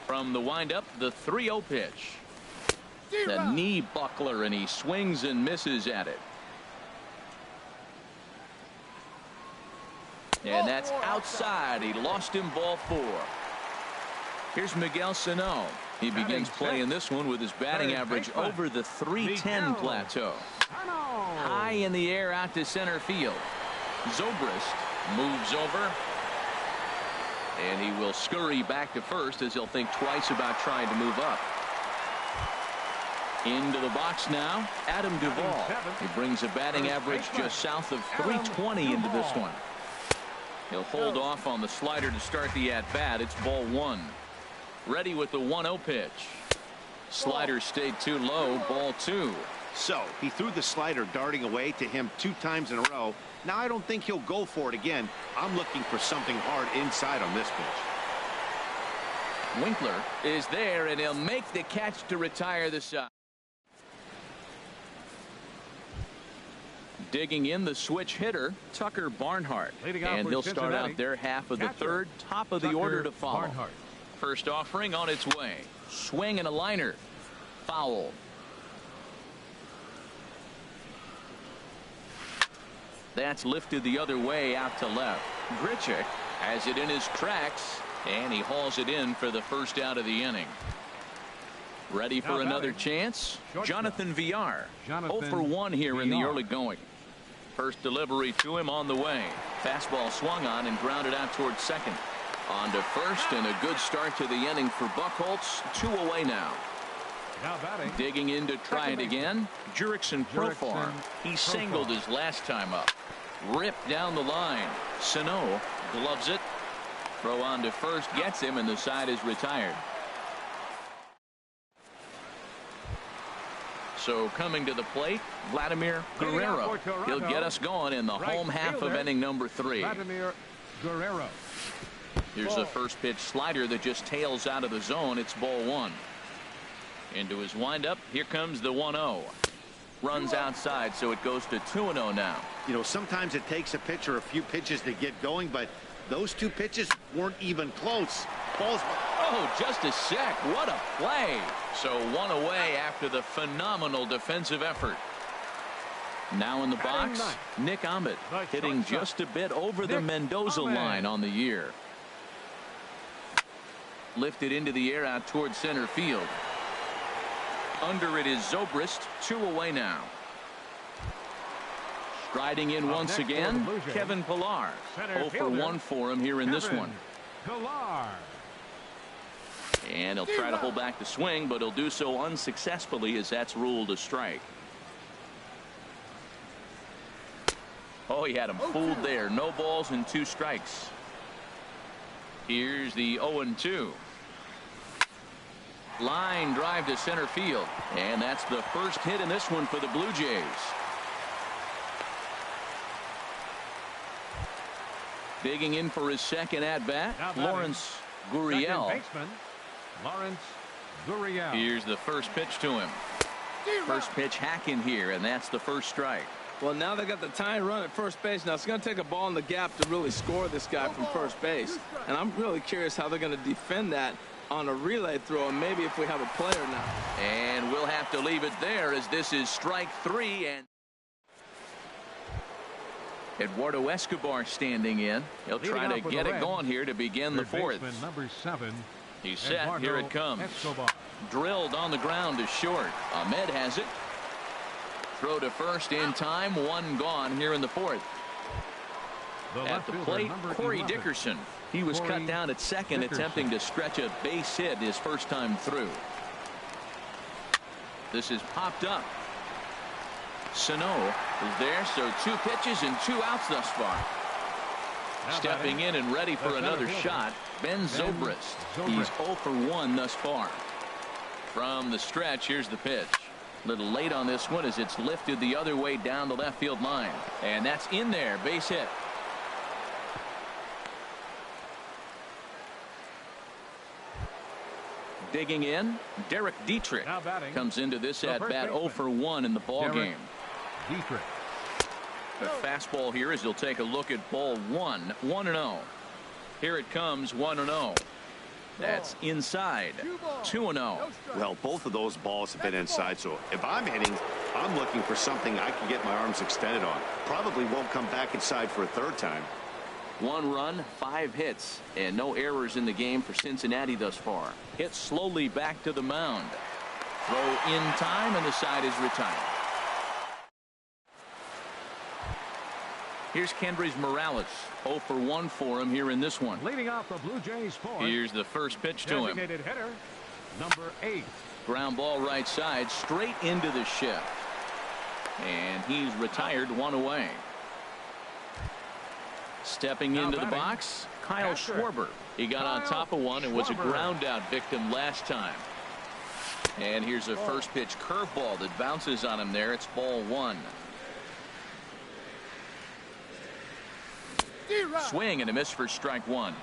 From the windup, the 3-0 pitch. The knee buckler, and he swings and misses at it. And that's outside. He lost him, ball four. Here's Miguel Sano. He begins playing this one with his batting average over the 310 plateau. High in the air out to center field. Zobrist moves over. And he will scurry back to first as he'll think twice about trying to move up. Into the box now, Adam Duvall. He brings a batting average just south of 320 into this one. He'll hold off on the slider to start the at-bat. It's ball one. Ready with the 1-0 pitch. Slider stayed too low. Ball two. So he threw the slider darting away to him 2 times in a row. Now I don't think he'll go for it again. I'm looking for something hard inside on this pitch. Winkler is there, and he'll make the catch to retire the side. Digging in the switch hitter, Tucker Barnhart. And he'll start out their half of the third, top of the order to follow. First offering on its way. Swing and a liner. Foul. That's lifted the other way out to left. Grichuk has it in his tracks, and he hauls it in for the first out of the inning. Ready for another chance? Jonathan Villar. 0 for 1 here in the early going. First delivery to him on the way. Fastball swung on and grounded out towards second. On to first, and a good start to the inning for Buchholz. 2 away now. Digging in to try it again. Jurickson Profar. He singled his last time up. Ripped down the line. Sano gloves it. Throw on to first gets him, and the side is retired. So coming to the plate, Vladimir Guerrero. He'll get us going in the home half of inning number 3. Vladimir Guerrero. Here's the first pitch slider that just tails out of the zone. It's ball one. Into his windup. Here comes the 1-0. Runs outside, so it goes to 2-0 now. You know, sometimes it takes a pitcher a few pitches to get going, but those 2 pitches weren't even close. Balls. Oh, just a sec. What a play. So 1 away after the phenomenal defensive effort. Now in the box, Nick Ahmed hitting just a bit over the Mendoza line on the year. Lifted into the air out towards center field. Under it is Zobrist. 2 away now. Striding in once again, Kevin Pillar. 0 for 1 for him here in this one. And he'll try to hold back the swing, but he'll do so unsuccessfully as that's ruled a strike. Oh, he had him fooled there. No balls and 2 strikes. Here's the 0-2. Line drive to center field. And that's the first hit in this one for the Blue Jays. Digging in for his second at-bat, Lawrence Gurriel. Lawrence Gurriel. Here's the first pitch to him. First pitch hacking here, and that's the first strike. Well, now they got the tying run at first base. Now it's going to take a ball in the gap to really score this guy from first base. And I'm really curious how they're going to defend that on a relay throw, and maybe if we have a player now. And we'll have to leave it there as this is strike 3. And Eduardo Escobar standing in. He'll try to get it going here to begin the fourth. Number 7. He's set. Eduardo Here it comes. Escobar. Drilled on the ground to short. Ahmed has it. Throw to first in time. One gone here in the fourth. At the plate, Corey 11. Dickerson. He was cut down at second, attempting to stretch a base hit his first time through. This is popped up. Sano is there, so 2 pitches and 2 outs thus far. Stepping in and ready for another shot, Ben Zobrist. He's 0 for 1 thus far. From the stretch, here's the pitch. A little late on this one as it's lifted the other way down the left field line. And that's in there, base hit. Digging in, Derek Dietrich comes into this at bat 0 for 1 in the ball game. Dietrich. The fastball here as he'll take a look at ball 1, 1-0. Here it comes, 1-0. That's inside, 2-0. Well, both of those balls have been inside, so if I'm hitting, I'm looking for something I can get my arms extended on. Probably won't come back inside for a third time. 1 run, 5 hits, and no errors in the game for Cincinnati thus far. Hit slowly back to the mound. Throw in time, and the side is retired. Here's Kendrys Morales. 0 for 1 for him here in this one. Leading off the Blue Jays fourth. Here's the first pitch to him. Designated hitter, number 8. Ground ball right side, straight into the shift. And he's retired, 1 away. Stepping into the box, Kyle Schwarber. He got on top of one and was a ground out victim last time. And here's a first pitch curveball that bounces on him there. It's ball 1. Swing and a miss for strike 1.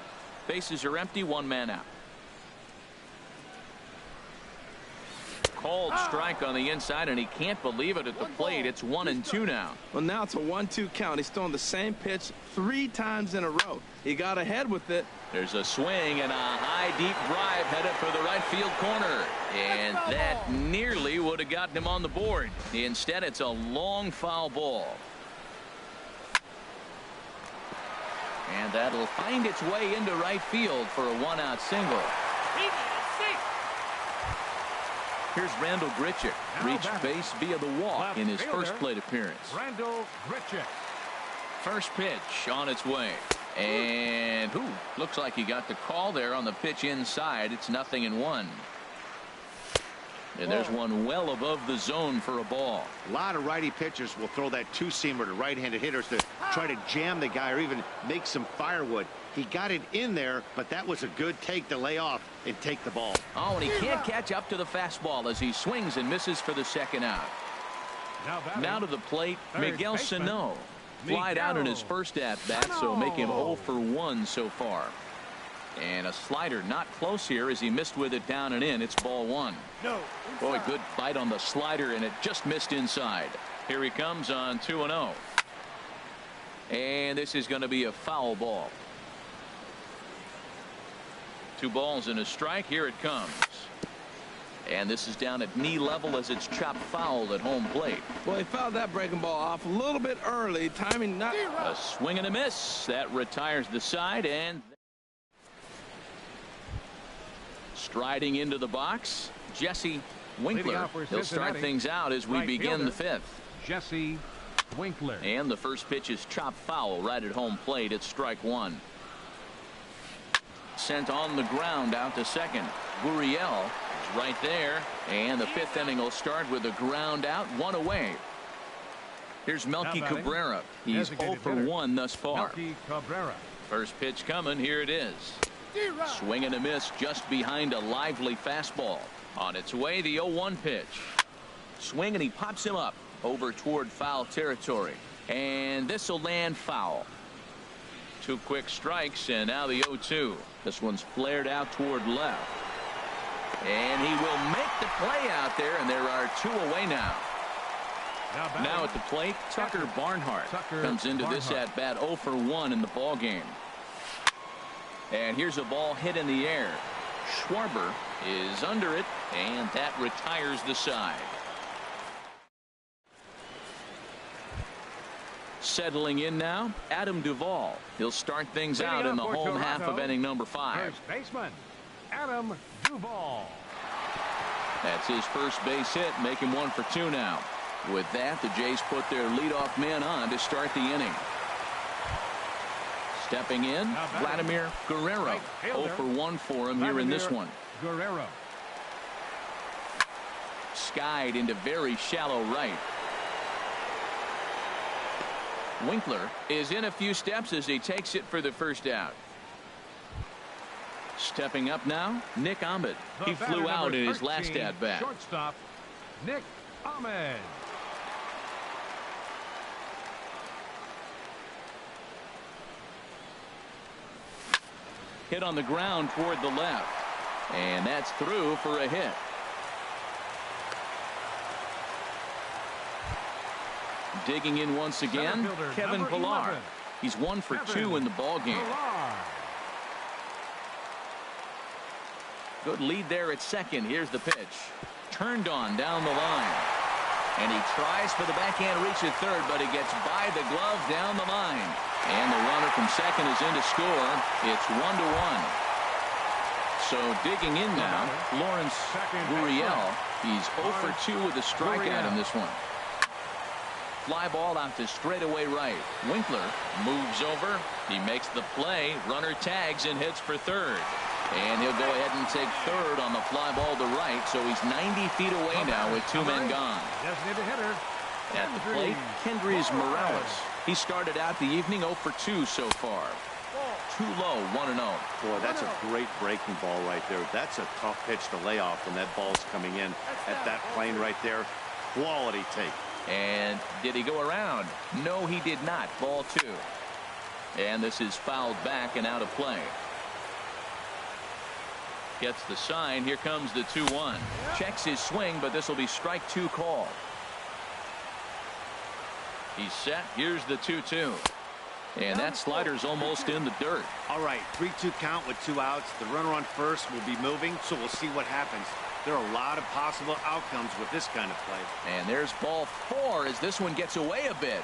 Bases are empty, 1 man out. Called strike on the inside, and he can't believe it at the plate. It's 1-2 now. Well, now it's a 1-2 count. He's throwing the same pitch 3 times in a row. He got ahead with it. There's a swing and a high deep drive headed for the right field corner, and that nearly would have gotten him on the board. Instead, it's a long foul ball. And that'll find its way into right field for a 1-out single. Here's Randall Grichuk. Reached base via the walk in his first plate appearance. Randall Grichuk. First pitch on its way. And looks like he got the call there on the pitch inside. It's 0-1. And there's one well above the zone for a ball. A lot of righty pitchers will throw that 2-seamer to right-handed hitters to try to jam the guy or even make some firewood. He got it in there, but that was a good take to lay off and take the ball. Oh, and he can't catch up to the fastball as he swings and misses for the second out. Now to the plate, Miguel Sano. Flied out in his first at-bat, so make him 0 for 1 so far. And a slider not close here as he missed with it down and in. It's ball 1. Boy, good bite on the slider, and it just missed inside. Here he comes on 2-0. And this is going to be a foul ball. 2 balls and a strike. Here it comes. And this is down at knee level as it's chopped foul at home plate. Well, he fouled that breaking ball off a little bit early. Timing not. A swing and a miss. That retires the side, and striding into the box, Jesse Winkler. He'll start things out as we begin the 5th. Jesse Winkler. And the first pitch is chopped foul right at home plate. It's strike 1. Sent on the ground out to second. Gurriel is right there, and the 5th inning will start with a ground out, 1 away. Here's Melky Cabrera. He's 0 for 1 thus far. Melky Cabrera. First pitch coming. Here it is. Swing and a miss just behind a lively fastball. On its way, the 0-1 pitch. Swing, and he pops him up over toward foul territory. And this will land foul. 2 quick strikes, and now the 0-2. This one's flared out toward left. And he will make the play out there, and there are 2 away now. Now at the plate, Tucker Barnhart comes into this at bat 0 for 1 in the ball game. And here's a ball hit in the air. Schwarber is under it, and that retires the side. Settling in now, Adam Duvall. He'll start things out in the home half of inning number 5. First baseman, Adam Duvall. That's his first base hit, making 1 for 2 now. With that, the Jays put their leadoff man on to start the inning. Stepping in, Vladimir Guerrero. 0 for 1 for him here in this one. Guerrero. Skied into very shallow right. Winkler is in a few steps as he takes it for the first out. Stepping up now, Nick Ahmed. He flew out in his last at bat. Shortstop, Nick Ahmed. Hit on the ground toward the left. And that's through for a hit. Digging in once again, Kevin Pillar. He's 1 for 2 in the ball game. Good lead there at second. Here's the pitch. Turned on down the line. And he tries for the backhand reach at third, but he gets by the glove down the line. And the runner from second is in to score. It's 1-1. So digging in now, Lawrence Gurriel. He's 0 for 2 with a strikeout in this one. Fly ball out to straightaway right. Winkler moves over. He makes the play. Runner tags and hits for third. And he'll go ahead and take third on the fly ball to right. So he's 90 feet away now with 2 men gone. At the plate, Kendrys Morales. He started out the evening 0 for 2 so far. Too low, 1-0. Boy, that's a great breaking ball right there. That's a tough pitch to lay off when that ball's coming in at that plane right there. Quality take. And did he go around? No, he did not. Ball 2. And this is fouled back and out of play. Gets the sign. Here comes the 2-1. Checks his swing, but this will be strike 2 call. He's set. Here's the 2-2. And that slider's almost in the dirt. All right, 3-2 count with 2 outs. The runner on first will be moving, so we'll see what happens. There are a lot of possible outcomes with this kind of play. And there's ball 4 as this one gets away a bit.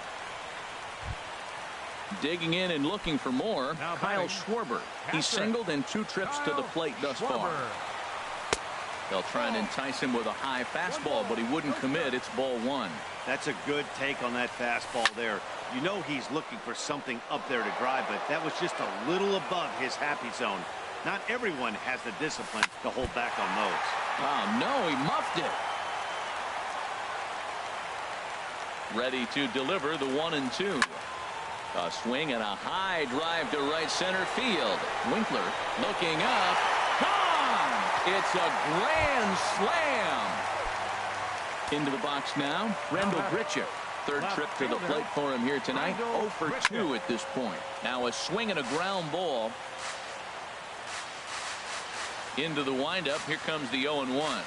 Digging in and looking for more, Kyle Schwarber. He's singled in 2 trips to the plate thus far. They'll try and entice him with a high fastball, but he wouldn't commit. It's ball 1. That's a good take on that fastball there. You know he's looking for something up there to drive, but that was just a little above his happy zone. Not everyone has the discipline to hold back on those. Oh, no, he muffed it. Ready to deliver the 1-2. A swing and a high drive to right center field. Winkler looking up. Gone! It's a grand slam. Into the box now, Randall Grichuk. Third trip to the plate for him here tonight. 0 for 2 at this point. Now a swing and a ground ball. Into the windup. Here comes the 0-1.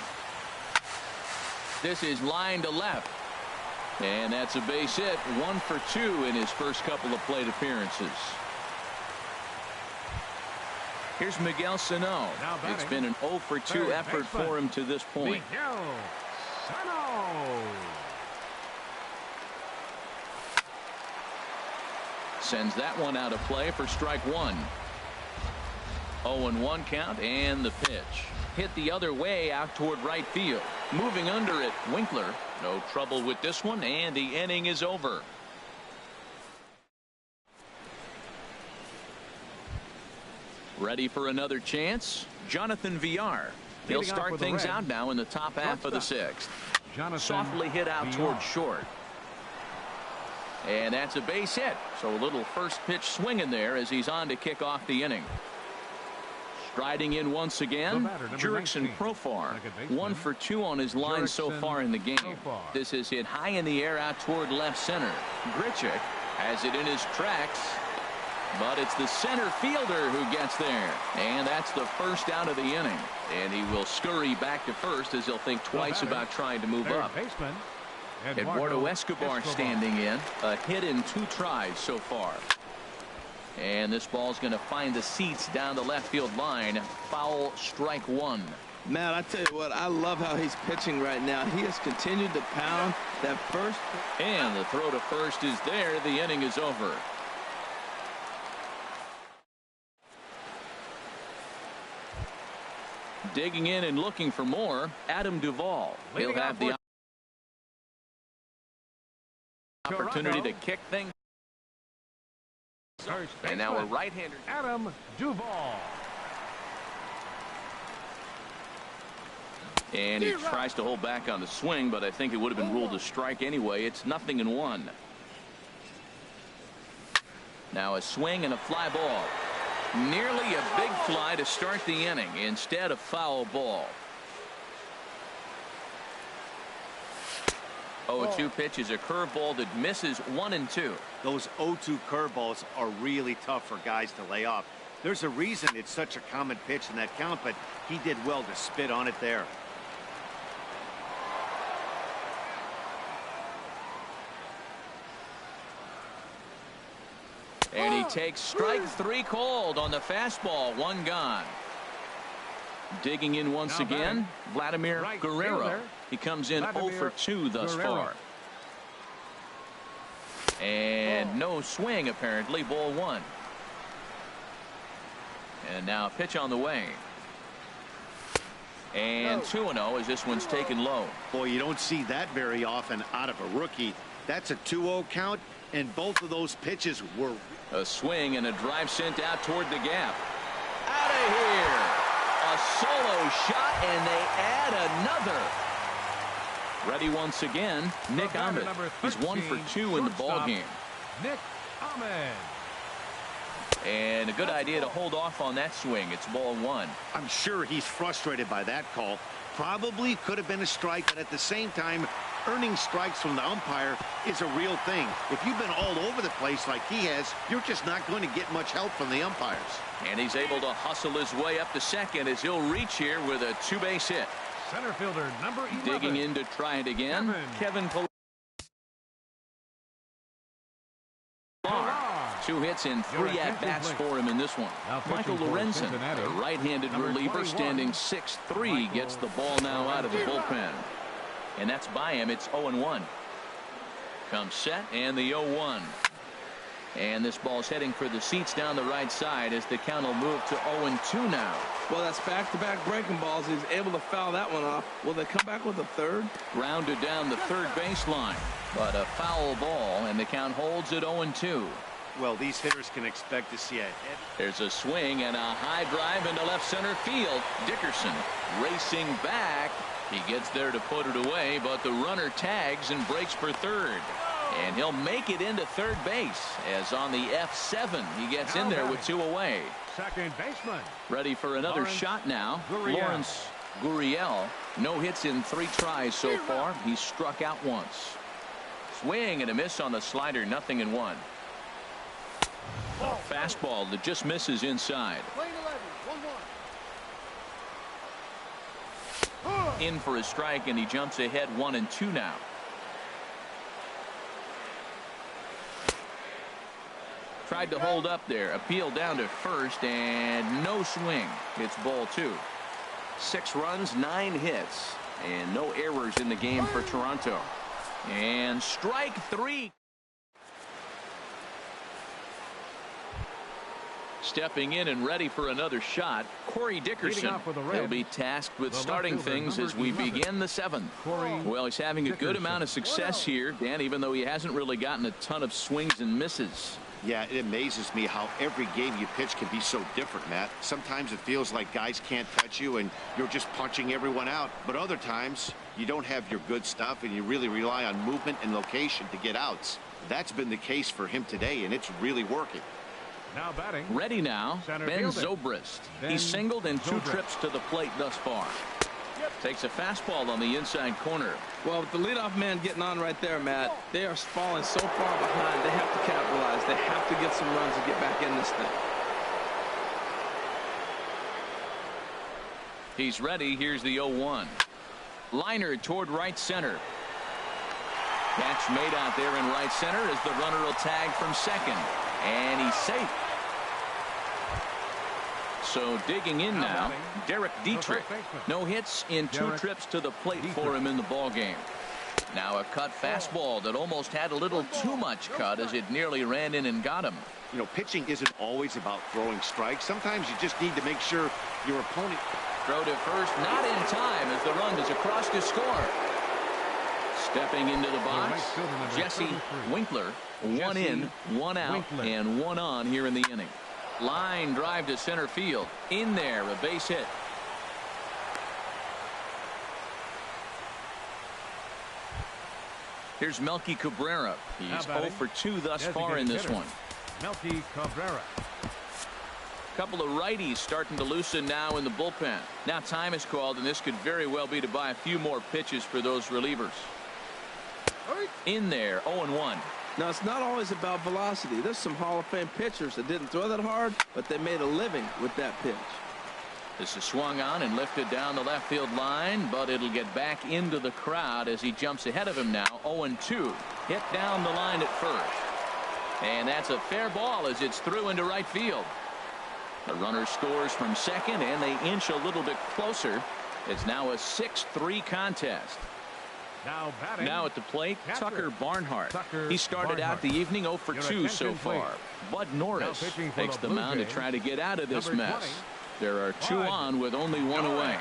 This is line to left. And that's a base hit. 1 for 2 in his first couple of plate appearances. Here's Miguel Sano. It's been an 0 for 2 effort for him to this point. Sends that one out of play for strike 1. 0-1 count and the pitch. Hit the other way out toward right field. Moving under it, Winkler. No trouble with this one, and the inning is over. Ready for another chance? Jonathan Villar. He'll start things out now in the top half of the 6th. Softly hit out toward short. And that's a base hit. So a little first pitch swing in there as he's on to kick off the inning. Striding in once again, Jurickson Profar. 1 for 2 on his line so far in the game. This is hit high in the air out toward left center. Grichuk has it in his tracks, but it's the center fielder who gets there. And that's the first out of the inning. And he will scurry back to first as he'll think twice about trying to move up. Eduardo Escobar standing in. A hit in 2 tries so far. And this ball's going to find the seats down the left field line. Foul, strike 1. Man, I tell you what, I love how he's pitching right now. He has continued to pound that first. And the throw to first is there. The inning is over. Digging in and looking for more, Adam Duvall. He'll have the opportunity to kick things. And now a right-hander, Adam Duvall. And he tries to hold back on the swing, but I think it would have been ruled a strike anyway. It's 0-1. Now a swing and a fly ball. Nearly a big fly to start the inning. Instead, a foul ball. 0-2 pitch is a curveball that misses 1 and 2. Those 0-2 curveballs are really tough for guys to lay off. There's a reason it's such a common pitch in that count, but he did well to spit on it there. And he takes strike 3 called on the fastball. 1 gone. Digging in once again, Vladimir Guerrero. He comes in 0 for 2 thus far. And no swing apparently. Ball 1. And now a pitch on the way. And 2-0 as this one's taken low. Boy, you don't see that very often out of a rookie. That's a 2-0 count, and both of those pitches were. A swing and a drive sent out toward the gap. Out of here. A solo shot, and they add another. Ready once again, Nick Ahmed. He's 1 for 2 in the ball game. Nick Ahmed. And a good idea to hold off on that swing. It's ball 1. I'm sure he's frustrated by that call. Probably could have been a strike, but at the same time, earning strikes from the umpire is a real thing. If you've been all over the place like he has, you're just not going to get much help from the umpires. And he's able to hustle his way up to second as he'll reach here with a 2-base hit. Center fielder number 11. Digging in to try it again, Kevin Pillar. 2 hits and 3 at-bats for him in this one. Michael Lorenzen, a right-handed reliever, standing 6'3", gets the ball now out of the bullpen. And that's by him. It's 0-1. Comes set and the 0-1. And this ball's heading for the seats down the right side as the count will move to 0-2 now. Well, that's back-to-back breaking balls. He's able to foul that one off. Will they come back with a third? Grounded down the third baseline, but a foul ball, and the count holds at 0-2. Well, these hitters can expect to see a hit. There's a swing and a high drive into left center field. Dickerson racing back. He gets there to put it away, but the runner tags and breaks for third. And he'll make it into third base as on the F7 he gets in there with 2 away. Second baseman. Ready for another shot now. Lawrence Gurriel. No hits in 3 tries so far. He's struck out once. Swing and a miss on the slider. 0-1. Fastball that just misses inside. In for a strike, and he jumps ahead 1-2 now. Tried to hold up there. Appeal down to first, and no swing. It's ball 2. 6 runs, 9 hits, and no errors in the game for Toronto. And strike 3. Stepping in and ready for another shot, Corey Dickerson. He'll be tasked with starting things as we begin the 7th. Well, he's having a good amount of success here, Dan, even though he hasn't really gotten a ton of swings and misses. Yeah, it amazes me how every game you pitch can be so different, Matt. Sometimes it feels like guys can't touch you and you're just punching everyone out. But other times you don't have your good stuff and you really rely on movement and location to get outs. That's been the case for him today, and it's really working. Now batting. Ready now, Center Ben fielder. Zobrist. Ben He's singled in 2 Zobrist. trips to the plate thus far. Takes a fastball on the inside corner. Well, with the leadoff man getting on right there, Matt, they are falling so far behind. They have to capitalize. They have to get some runs and get back in this thing. He's ready. Here's the 0-1. Liner toward right center. Catch made out there in right center as the runner will tag from second. And he's safe. So digging in now, Derek Dietrich. No hits in 2 trips to the plate for him in the ball game. Now a cut fastball that almost had a little too much cut as it nearly ran in and got him. You know, pitching isn't always about throwing strikes. Sometimes you just need to make sure your opponent. Throw to first, not in time as the run is across to score. Stepping into the box, Jesse Winkler. 1 in, 1 out, and 1 on here in the inning. Line drive to center field. In there, a base hit. Here's Melky Cabrera. He's 0 for 2 thus far in this one. Melky Cabrera. Couple of righties starting to loosen now in the bullpen. Now time is called, and this could very well be to buy a few more pitches for those relievers. In there, 0-1. Now, it's not always about velocity. There's some Hall of Fame pitchers that didn't throw that hard, but they made a living with that pitch. This is swung on and lifted down the left field line, but it'll get back into the crowd as he jumps ahead of him now. 0-2. Hit down the line at first. And that's a fair ball as it's through into right field. The runner scores from second, and they inch a little bit closer. It's now a 6-3 contest. Now batting. Now at the plate, Tucker Barnhart. Tucker he started out the evening 0 for 2 so far. Bud Norris takes the mound to try to get out of this mess. There are 2 on with only 1 away.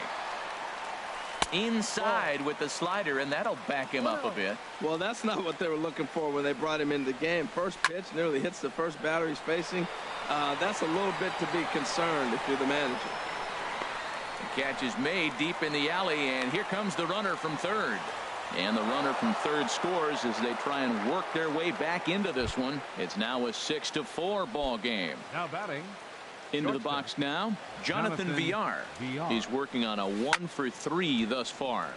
Inside with the slider, and that'll back him up a bit. Well, that's not what they were looking for when they brought him into the game. First pitch nearly hits the first batter he's facing. That's a little bit to be concerned if you're the manager. The catch is made deep in the alley, and here comes the runner from third. And the runner from third scores as they try and work their way back into this one. It's now a 6-4 ball game. Now batting. Into the box now, Jonathan Villar. He's working on a 1 for 3 thus far.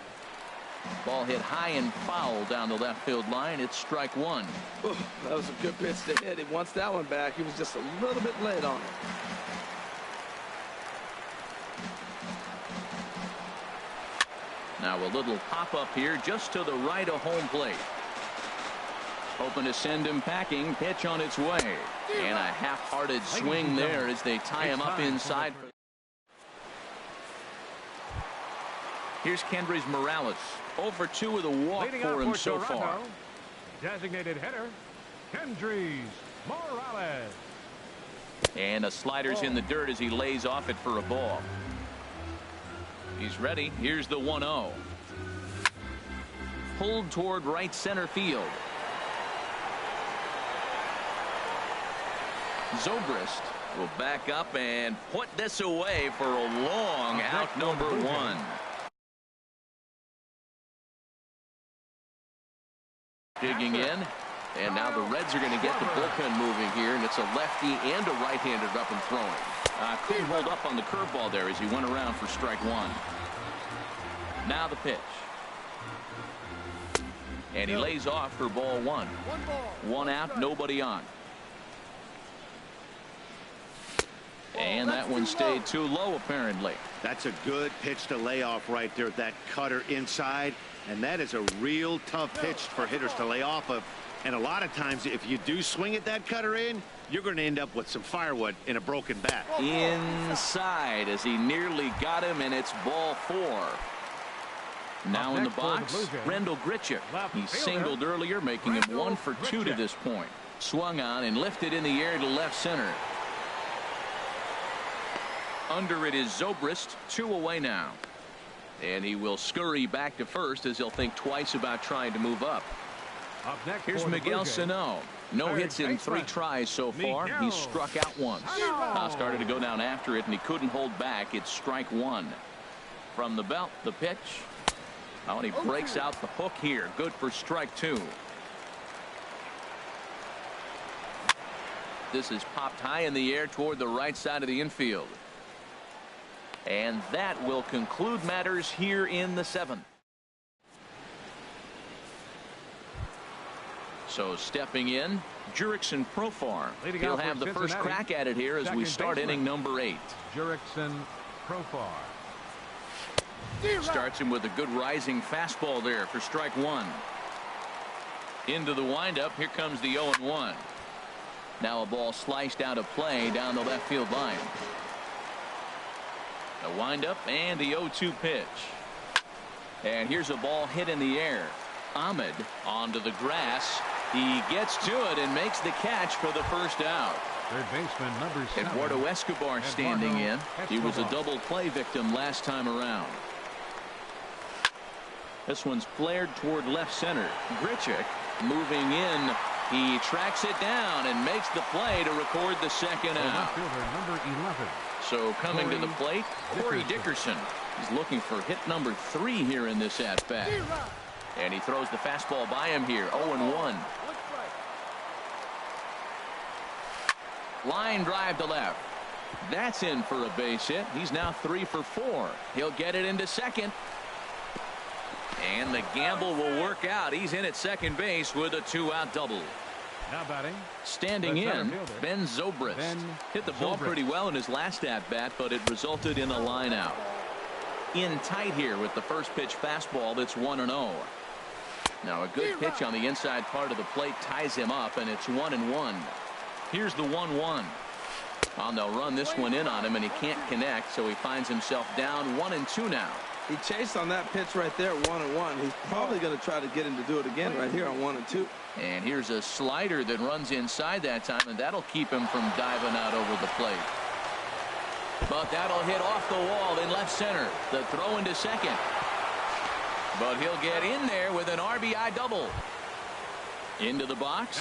Ball hit high and foul down the left field line. It's strike 1. Ooh, that was a good pitch to hit. He wants that one back. He was just a little bit late on it. Now a little pop up here just to the right of home plate. Hoping to send him packing. Pitch on its way. And a half-hearted swing there as they tie him up inside. Here's Kendrys Morales. 0 for 2 with a walk for him so far. Designated hitter, Kendrys Morales. And a slider's in the dirt as he lays off it for a ball. He's ready. Here's the 1-0. Pulled toward right center field. Zobrist will back up and put this away for a long out number 1. Digging in, and now the Reds are going to get the bullpen moving here, and it's a lefty and a right-hander up and throwing. Couldn't hold up on the curveball there as he went around for strike 1. Now the pitch. And he lays off for ball 1. 1 out, nobody on. And that one stayed too low, apparently. That's a good pitch to lay off right there. That cutter inside. And that is a real tough pitch for hitters to lay off of. And a lot of times, if you do swing at that cutter in, you're going to end up with some firewood in a broken bat. Inside as he nearly got him, and it's ball 4. Now in the box, Rendell Grichuk. He singled earlier, making him 1 for 2 to this point. Swung on and lifted in the air to left center. Under it is Zobrist, 2 away now. And he will scurry back to first as he'll think twice about trying to move up. Here's Miguel Sano. No hits in 3 tries so far. He's struck out once. Started to go down after it, and he couldn't hold back. It's strike 1. From the belt, the pitch. Oh, and he breaks out the hook here. Good for strike 2. This is popped high in the air toward the right side of the infield. And that will conclude matters here in the 7th. So stepping in, Jurickson Profar. He'll have the first crack at it here as we start inning number 8. Jurickson Profar. Starts him with a good rising fastball there for strike 1. Into the windup. Here comes the 0-1. Now a ball sliced out of play down the left field line. The windup and the 0-2 pitch. And here's a ball hit in the air. Ahmed onto the grass. He gets to it and makes the catch for the first out. Third baseman number 7. Eduardo Escobar standing in. He was a double play victim last time around. This one's flared toward left center. Grichuk moving in. He tracks it down and makes the play to record the second out. Number 11. So coming to the plate, Corey Dickerson. He's looking for hit number 3 here in this at-bat. And he throws the fastball by him here. 0-1. Line drive to left. That's in for a base hit. He's now 3 for 4. He'll get it into second. And the gamble will work out. He's in at second base with a 2-out double. Now batting. Standing in, Ben Zobrist. Hit the ball pretty well in his last at-bat, but it resulted in a line out. In tight here with the first pitch fastball that's 1-0. Now a good pitch on the inside part of the plate ties him up, and it's 1-1. Here's the 1-1. They'll run this one in on him, and he can't connect, so he finds himself down 1-2 now. He chased on that pitch right there, 1-1. He's probably going to try to get him to do it again right here on 1-2. And here's a slider that runs inside that time, and that'll keep him from diving out over the plate. But that'll hit off the wall in left center. The throw into second. But he'll get in there with an RBI double. Into the box,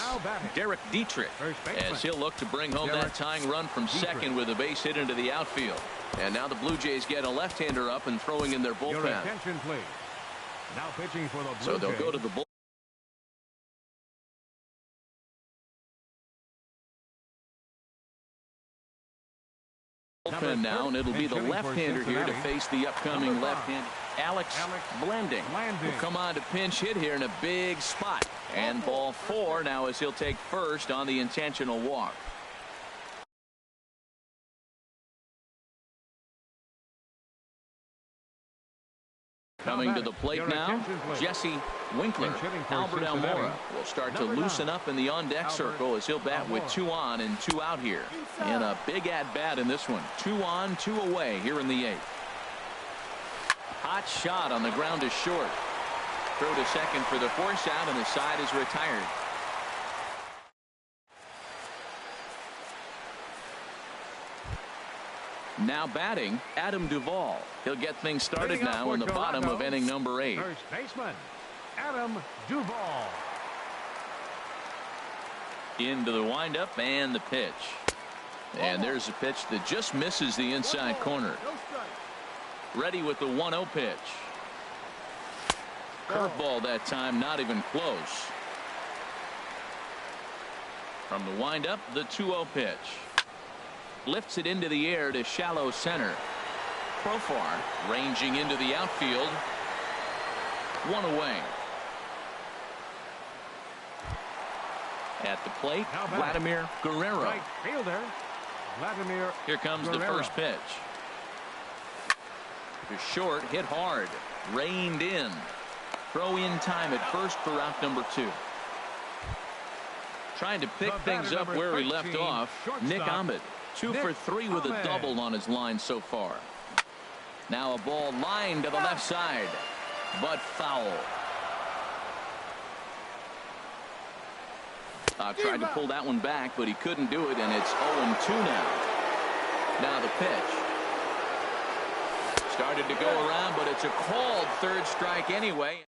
Derek Dietrich, as he'll look to bring home that tying run from second with a base hit into the outfield. And now the Blue Jays get a left-hander up and throwing in their bullpen. Your attention, please. Now pitching for the Blue So they'll Jays. go to the bullpen now, and it'll be the left-hander here to face the upcoming left-hander. Alex Blanding will come on to pinch hit here in a big spot. And ball 4 now as he'll take first on the intentional walk. Coming to the plate now, Jesse Winkler. Albert Almora will start to loosen up in the on-deck circle as he'll bat with 2 on and 2 out here. And a big at-bat in this one. 2 on, 2 away here in the 8th. Hot shot on the ground is short. Throw to second for the force out, and the side is retired. Now batting, Adam Duvall. He'll get things started now in the bottom of inning number 8. First baseman, Adam Duvall. Into the windup and the pitch. And there's a pitch that just misses the inside corner. Ready with the 1-0 pitch. Curveball that time, not even close. From the windup, the 2-0 pitch. Lifts it into the air to shallow center. Profar ranging into the outfield. 1 away. At the plate, Vladimir Guerrero. Right fielder, Vladimir. Here comes the first pitch. To short, hit hard. Reined in. Throw in time at first for out number 2. Trying to pick things up where he left off, Nick Ahmed. 2 for 3 with a double on his line so far. Now a ball lined to the left side, but foul. Tried to pull that one back, but he couldn't do it, and it's 0-2 now. Now the pitch. Started to go around, but it's a called third strike anyway.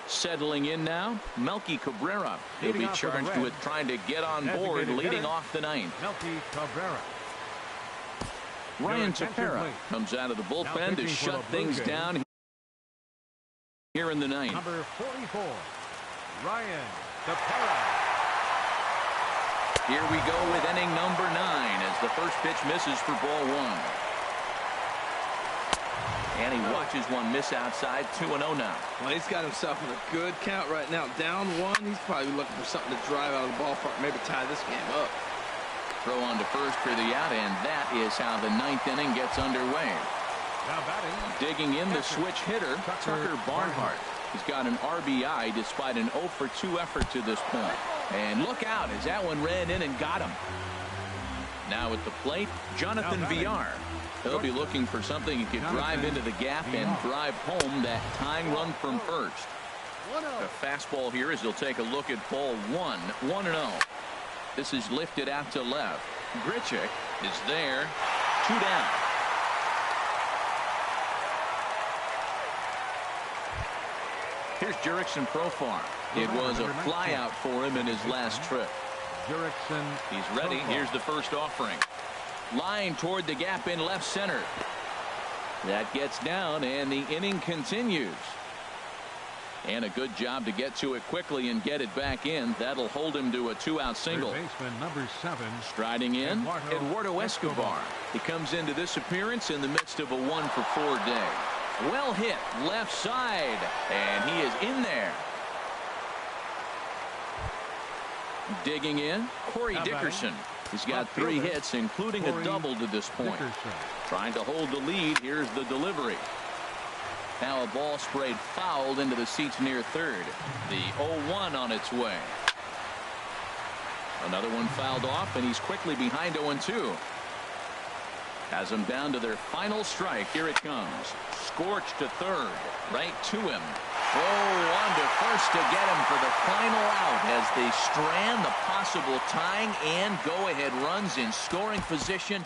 Settling in now, Melky Cabrera. He'll be charged with trying to get on board leading off the 9th. Melky Cabrera. Ryan Tepera comes out of the bullpen to shut things down here in the 9th. Number 44, Ryan Tepera. Here we go with inning number 9 as the first pitch misses for ball 1. And he watches one miss outside. 2-0 now. Well, he's got himself in a good count right now. Down 1. He's probably looking for something to drive out of the ballpark, maybe tie this game up. Throw on to first for the out, and that is how the 9th inning gets underway. Now batting. Digging in the switch hitter, Tucker Barnhart. He's got an RBI despite an 0 for 2 effort to this point. And look out as that one ran in and got him. Now at the plate, Jonathan Villar. He'll be looking for something he can drive into the gap and drive home that tying run from first. A fastball here as he'll take a look at ball 1. 1-0. This is lifted out to left. Grichuk is there. 2 down. Here's Jurickson Profar. It was a flyout for him in his last trip. He's ready. Here's the first offering. Line toward the gap in left center. That gets down, and the inning continues. And a good job to get to it quickly and get it back in. That'll hold him to a 2-out single. Baseman number 7. Striding in, Eduardo Escobar. He comes into this appearance in the midst of a 1 for 4 day. Well hit left side, and he is in there. Digging in, Corey Dickerson. He's got 3 hits, including a double to this point. Trying to hold the lead. Here's the delivery. Now a ball sprayed fouled into the seats near third. The 0-1 on its way. Another one fouled off, and he's quickly behind 0-2. Has them down to their final strike. Here it comes. Scorched to third. Right to him. On to first to get him for the final out as they strand the possible tying and go-ahead runs in scoring position.